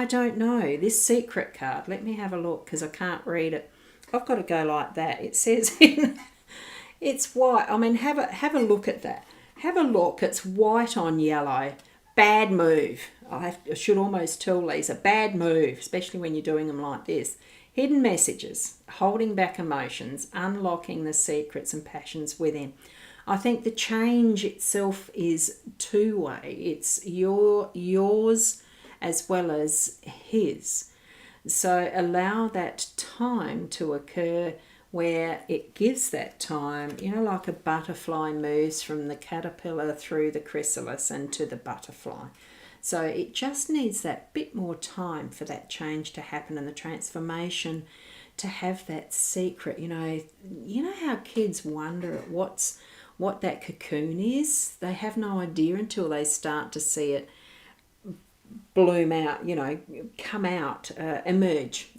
don't know. This secret card, let me have a look, because I can't read it. I've got to go like that. It says it's white. I mean, have a look at that. Have a look. It's white on yellow. Bad move. I should almost tell Lisa, bad move, especially when you're doing them like this. Hidden messages, holding back emotions, unlocking the secrets and passions within. I think the change itself is two-way. It's yours as well as his. So allow that time to occur where it gives that time, like a butterfly moves from the caterpillar through the chrysalis and to the butterfly. So it just needs that bit more time for that change to happen and the transformation to have that secret. You know how kids wonder at what that cocoon is? They have no idea until they start to see it bloom out, come out, emerge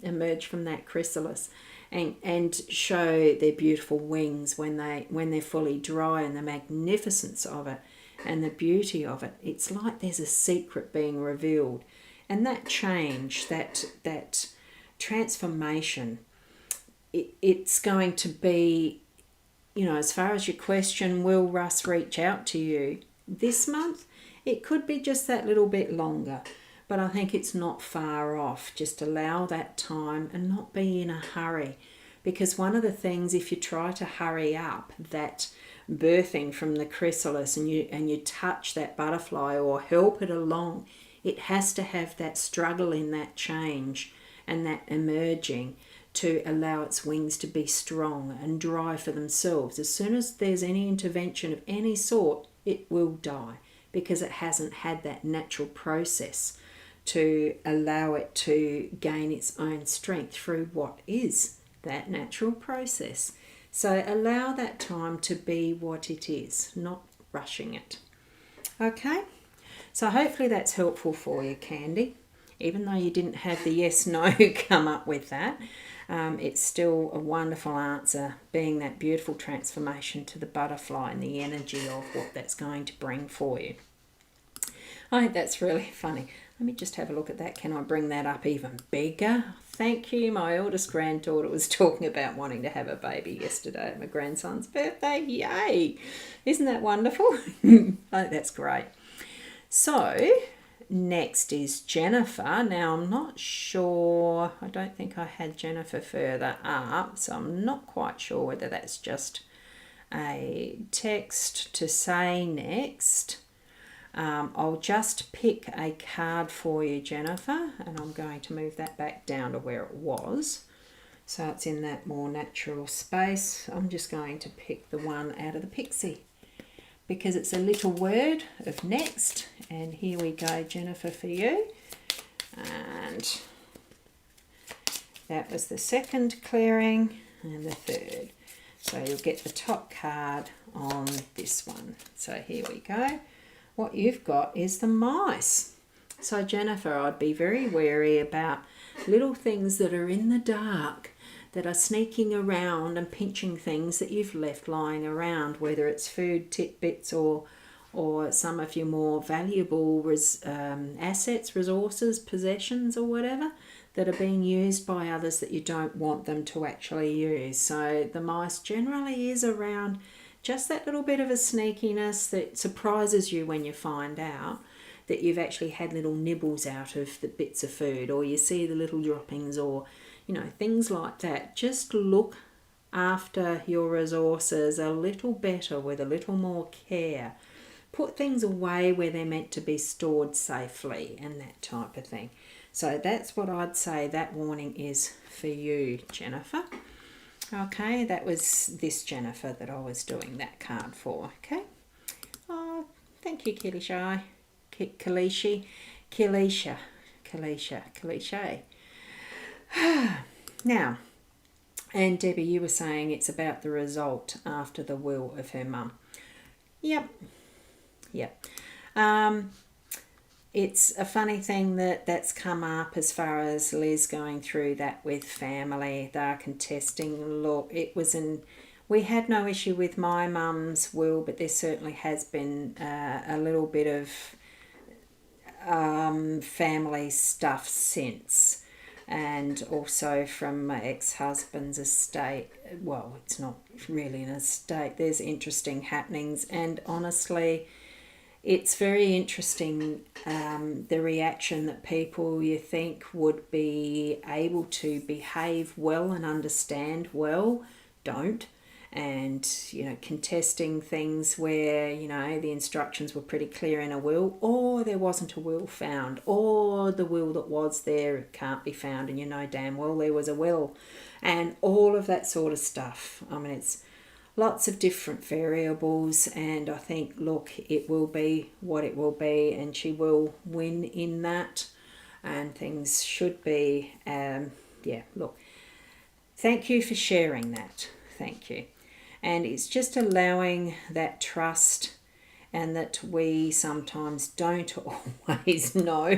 from that chrysalis, and show their beautiful wings when they're fully dry, and the magnificence of it and the beauty of it. It's like there's a secret being revealed, and that change, that transformation, it's going to be, as far as your question, will Russ reach out to you this month? It could be just that little bit longer, but I think it's not far off. Just allow that time and not be in a hurry, because one of the things, if you try to hurry up that birthing from the chrysalis and you touch that butterfly or help it along, it has to have that struggle in that change and that emerging to allow its wings to be strong and dry for themselves. As soon as there's any intervention of any sort, it will die, because it hasn't had that natural process to allow it to gain its own strength through what is that natural process. So allow that time to be what it is, not rushing it. Okay, so hopefully that's helpful for you, Candy. Even though you didn't have the yes, no come up with that, it's still a wonderful answer, being that beautiful transformation to the butterfly and the energy of what that's going to bring for you. I think that's really funny. Let me just have a look at that. Can I bring that up even bigger? Thank you. My eldest granddaughter was talking about wanting to have a baby yesterday at my grandson's birthday. Yay! Isn't that wonderful? I think that's great. So next is Jennifer. Now I'm not sure. I don't think I had Jennifer further up, so I'm not quite sure whether that's just a text to say next. I'll just pick a card for you, Jennifer, and I'm going to move that back down to where it was, so it's in that more natural space. I'm just going to pick the one out of the pixie, because it's a little word of next. And here we go, Jennifer, for you. And that was the second clearing and the third. So you'll get the top card on this one. So here we go. What you've got is the mice. So Jennifer, I'd be very wary about little things that are in the dark, that are sneaking around and pinching things that you've left lying around, whether it's food, tidbits or or some of your more valuable assets, resources, possessions, or whatever that are being used by others that you don't want them to actually use. So the mice generally is around just that little bit of a sneakiness that surprises you when you find out that you've actually had little nibbles out of the bits of food, or you see the little droppings, or things like that. Just look after your resources a little better with a little more care. Put things away where they're meant to be stored safely and that type of thing. So that's what I'd say that warning is for you, Jennifer. Okay, that was this Jennifer that I was doing that card for. Okay. Oh, thank you, Kalisha. Kalisha. Now, and Debbie, you were saying it's about the result after the will of her mum. Yep. It's a funny thing that's come up as far as Liz going through that with family. They're contesting. Look, we had no issue with my mum's will, but there certainly has been a little bit of family stuff since. And also from my ex-husband's estate. Well, it's not really an estate. There's interesting happenings, and honestly, it's very interesting, the reaction that people you think would be able to behave well and understand well don't. And, contesting things where, the instructions were pretty clear in a will, or there wasn't a will found, or the will that was there can't be found, and damn well there was a will, and all of that sort of stuff. I mean, it's lots of different variables, and I think, look, it will be what it will be, and she will win in that, and things should be, look, thank you for sharing that. Thank you. And it's just allowing that trust, and that we sometimes don't always know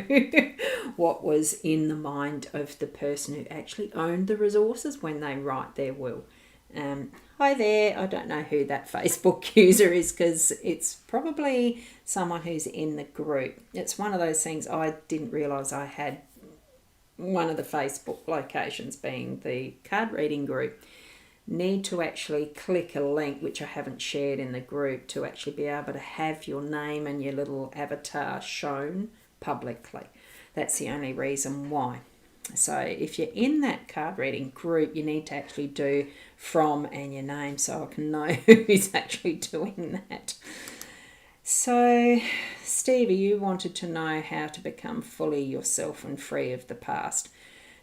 what was in the mind of the person who actually owned the resources when they write their will. Hi there, I don't know who that Facebook user is, because it's probably someone who's in the group. It's one of those things I didn't realise I had. One of the Facebook locations being the card reading group. Need to actually click a link, which I haven't shared in the group, to actually be able to have your name and your little avatar shown publicly. That's the only reason why. So if you're in that card reading group, you need to actually do from and your name, so I can know who's actually doing that. So Stevie, you wanted to know how to become fully yourself and free of the past.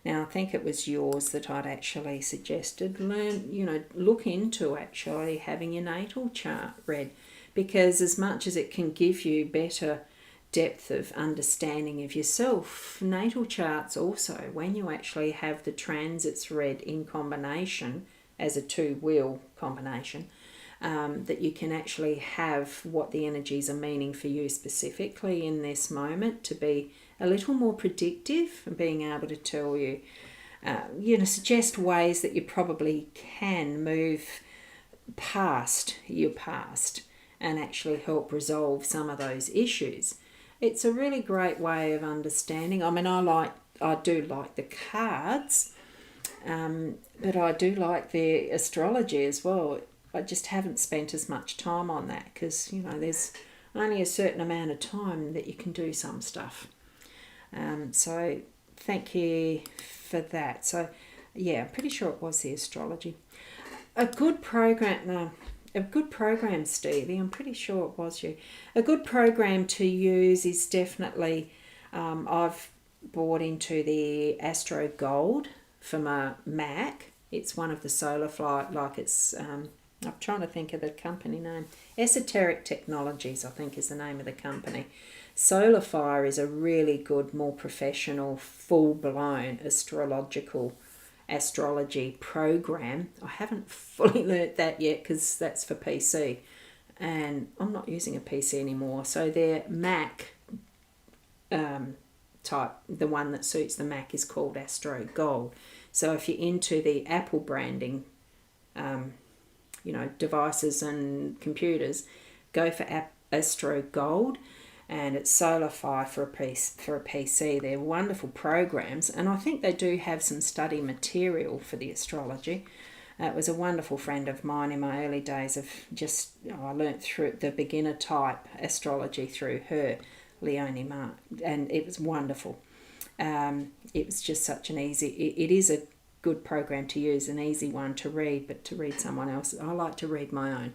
Now, I think it was yours that I'd actually suggested look into actually having your natal chart read, because as much as it can give you better depth of understanding of yourself, natal charts also, when you actually have the transits read in combination as a two-wheel combination, that you can actually have what the energies are meaning for you specifically in this moment to be a little more predictive, and being able to tell you, suggest ways that you probably can move past your past and actually help resolve some of those issues. It's a really great way of understanding. I mean, I do like the cards, but I do like the astrology as well. I just haven't spent as much time on that because, there's only a certain amount of time that you can do some stuff. So thank you for that. So yeah, I'm pretty sure it was the astrology. A good program, Stevie, I'm pretty sure it was you. A good program to use is definitely, I've bought into the Astro Gold for my Mac. It's one of the solar flight, I'm trying to think of the company name. Esoteric Technologies, I think, is the name of the company. Solar Fire is a really good, more professional, full-blown astrology program. I haven't fully learnt that yet because that's for PC, and I'm not using a PC anymore. So their Mac type, the one that suits the Mac, is called Astro Gold. So if you're into the Apple branding, devices and computers, go for Astro Gold, and it's Solar Fi for a PC. They're wonderful programs, and I think they do have some study material for the astrology. It was a wonderful friend of mine in my early days of I learnt through the beginner type astrology through her, Leonie Mark, and it was wonderful. It was just such an easy, it is a good program to use, an easy one to read, but to read someone else's, I like to read my own.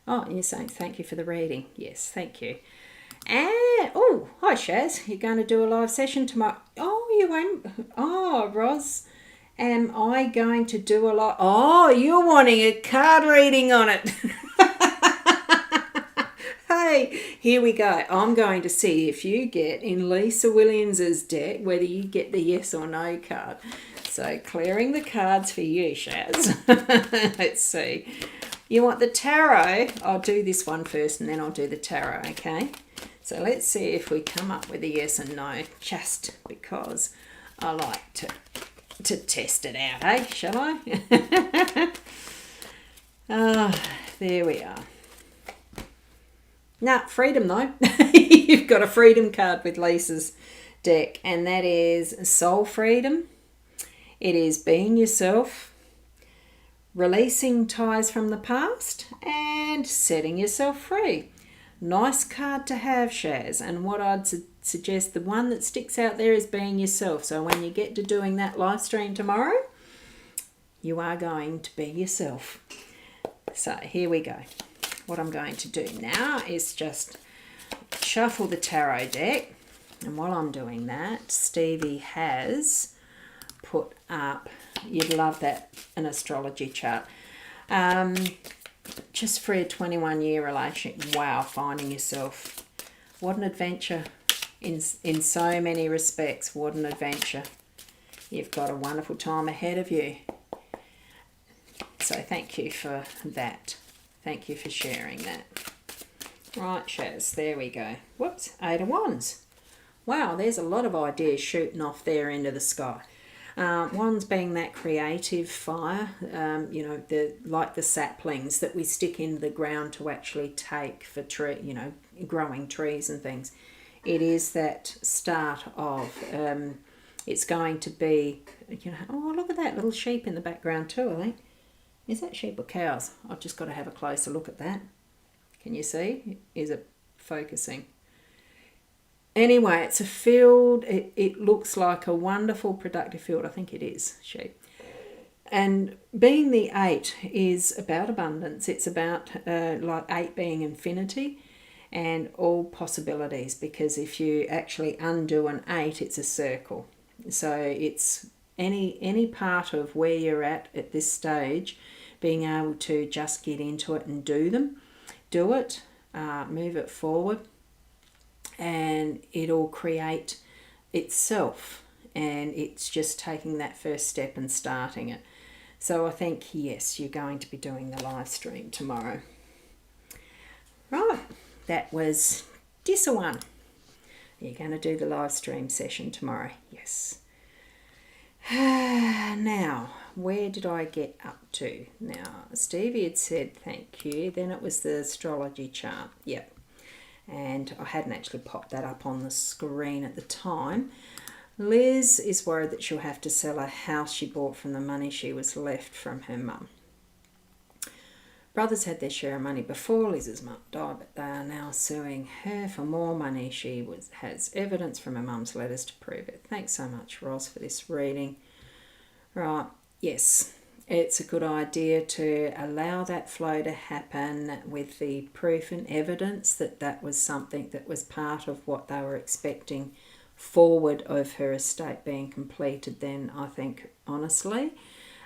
Oh, you're saying thank you for the reading. Yes, thank you. And, oh, hi Shaz, you're going to do a live session tomorrow. Oh, you won't. Oh, Ros, am I going to do a live? Oh, you're wanting a card reading on it. Hey, here we go. I'm going to see if you get in Lisa Williams's deck whether you get the yes or no card. So clearing the cards for you, Shaz. Let's see. You want the tarot? I'll do this one first and then I'll do the tarot, okay? So let's see if we come up with a yes and no, just because I like to test it out, eh? Shall I? There we are. Nah, freedom though. You've got a freedom card with Lisa's deck, and that is soul freedom. It is being yourself, releasing ties from the past, and setting yourself free. Nice card to have, Shaz. And what I'd suggest, the one that sticks out there is being yourself. So when you get to doing that live stream tomorrow, you are going to be yourself. So here we go. What I'm going to do now is just shuffle the tarot deck. And while I'm doing that, Stevie has put up, you'd love that, an astrology chart. Just for a 21-year relationship. Wow, finding yourself. What an adventure in so many respects. What an adventure. You've got a wonderful time ahead of you. So thank you for that. Thank you for sharing that. Right, Shaz, there we go. Whoops, 8 of Wands. Wow, there's a lot of ideas shooting off there into the sky. Wands being that creative fire, like the saplings that we stick into the ground to actually take for growing trees and things. It is that start of, it's going to be, oh, look at that little sheep in the background too, I think. Is that sheep or cows? I've just got to have a closer look at that. Can you see? Is it focusing? Anyway, it's a field. It looks like a wonderful, productive field. I think it is sheep. And being the 8 is about abundance. It's about like 8 being infinity and all possibilities, because if you actually undo an 8, it's a circle. So it's any part of where you're at this stage, being able to just get into it and do it, move it forward, and it'll create itself, and it's just taking that first step and starting it. So I think, yes, you're going to be doing the live stream tomorrow. Right, that was Dissawan. You're going to do the live stream session tomorrow. Yes. Now, where did I get up to? Now, Stevie had said thank you. Then it was the astrology chart. Yep. And I hadn't actually popped that up on the screen at the time. Liz is worried that she'll have to sell a house she bought from the money she was left from her mum. Brothers had their share of money before Liz's mum died, but they are now suing her for more money. She has evidence from her mum's letters to prove it. Thanks so much, Ros, for this reading. Right, yes, it's a good idea to allow that flow to happen with the proof and evidence that that was something that was part of what they were expecting forward of her estate being completed. Then I think, honestly,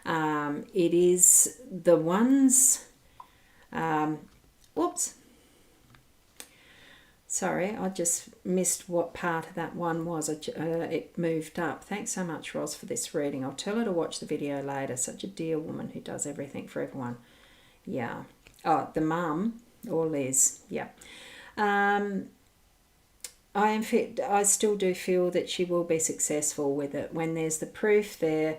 it is the ones... whoops. Sorry, I just missed what part of that one was. It moved up. Thanks so much, Ros, for this reading. I'll tell her to watch the video later. Such a dear woman who does everything for everyone. Yeah. Oh, the mum, or Liz. Yeah. I still do feel that she will be successful with it when there's the proof there.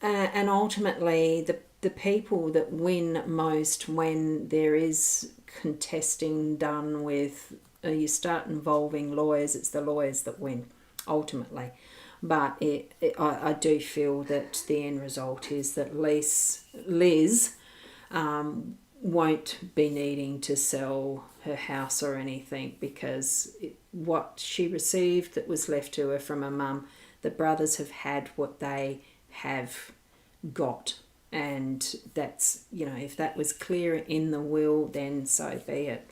And ultimately, the people that win most when there is contesting done with, you start involving lawyers, it's the lawyers that win ultimately. But I do feel that the end result is that Liz won't be needing to sell her house or anything, because what she received that was left to her from her mum, the brothers have had what they have got. And that's, if that was clear in the will, then so be it.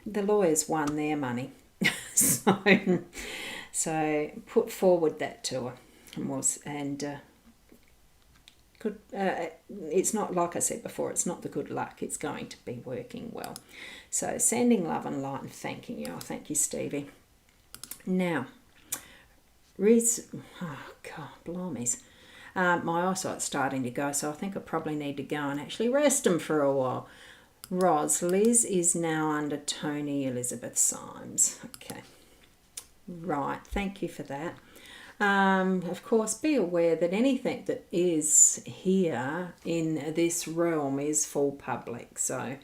The lawyers won their money. So put forward that to her, it's not, like I said before, it's not the good luck, it's going to be working well. So sending love and light and thanking you. Thank you, Stevie. Now, Riz, oh God, blimey's. My eyesight's starting to go, so I think I probably need to go and actually rest them for a while. Ros, Liz is now under Tony Elizabeth Symes. Okay. Right, thank you for that. Of course, be aware that anything that is here in this realm is full public. So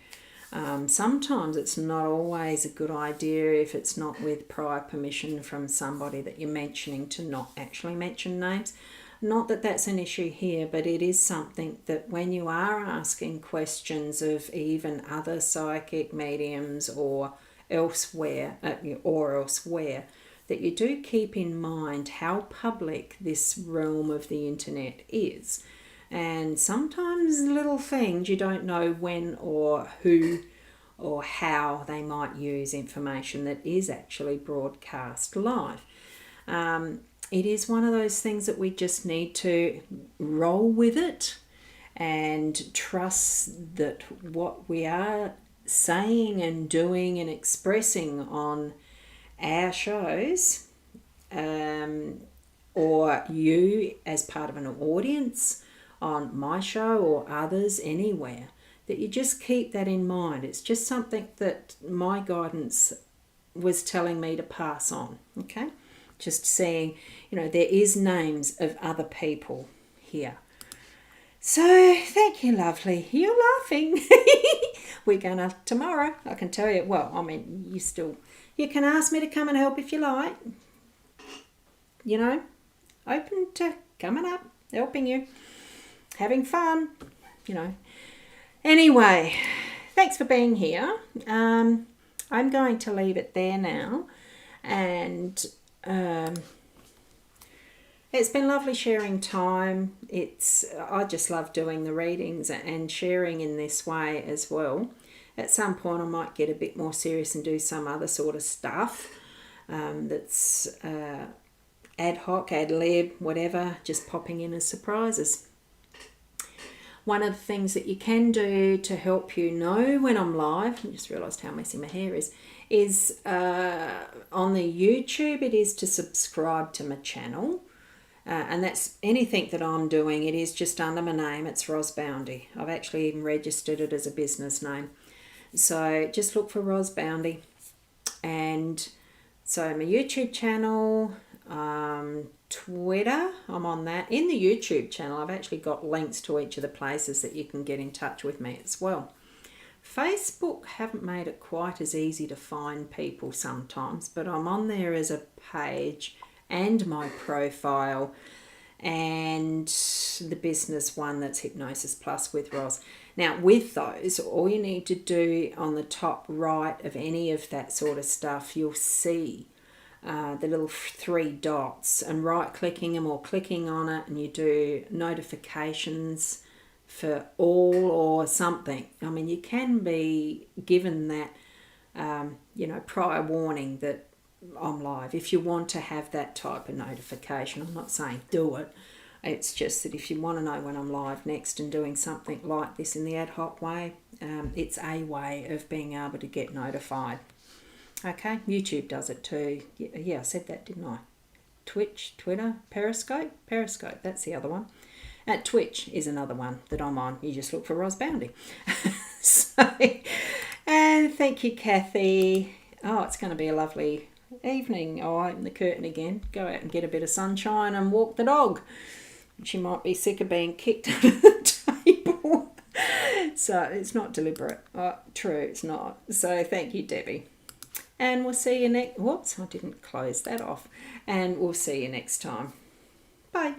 sometimes it's not always a good idea, if it's not with prior permission from somebody that you're mentioning, to not actually mention names. Not that that's an issue here, but it is something that when you are asking questions of even other psychic mediums or elsewhere, that you do keep in mind how public this realm of the internet is. And sometimes little things, you don't know when or who or how they might use information that is actually broadcast live. It is one of those things that we just need to roll with it and trust that what we are saying and doing and expressing on our shows, or you as part of an audience on my show or others anywhere, that you just keep that in mind. It's just something that my guidance was telling me to pass on, okay? Just seeing, there is names of other people here. So, thank you, lovely. You're laughing. We're going to tomorrow, I can tell you. Well, I mean, you can ask me to come and help if you like. Open to coming up, helping you, having fun, Anyway, thanks for being here. I'm going to leave it there now. And it's been lovely sharing time. I just love doing the readings and sharing in this way as well. At some point I might get a bit more serious and do some other sort of stuff that's ad hoc, ad lib, whatever, just popping in as surprises. One of the things that you can do to help you know when I'm live, I just realised how messy my hair is on the YouTube, it is to subscribe to my channel. And that's anything that I'm doing, it is just under my name, it's Ros Boundy. I've actually even registered it as a business name. So just look for Ros Boundy. And so my YouTube channel, Twitter, I'm on that. In the YouTube channel, I've actually got links to each of the places that you can get in touch with me as well. Facebook haven't made it quite as easy to find people sometimes, but I'm on there as a page and my profile, and the business one that's Hypnosis Plus with Ros. Now with those, all you need to do on the top right of any of that sort of stuff, you'll see the little 3 dots, and right clicking them or clicking on it, and you do notifications for all or something. I mean, you can be given that prior warning that I'm live if you want to have that type of notification. I'm not saying do it, it's just that if you want to know when I'm live next and doing something like this in the ad hoc way, it's a way of being able to get notified. Okay, YouTube does it too. Yeah, I said that, didn't I? Twitch, Twitter, Periscope, that's the other one. Twitch is another one that I'm on. You just look for Ros Boundy. And thank you, Kathy. Oh, it's going to be a lovely evening. I'll open the curtain again, go out and get a bit of sunshine and walk the dog. She might be sick of being kicked under the table. So it's not deliberate. Oh, true, it's not. So thank you, Debbie. And we'll see you next. Whoops, I didn't close that off. And we'll see you next time. Bye.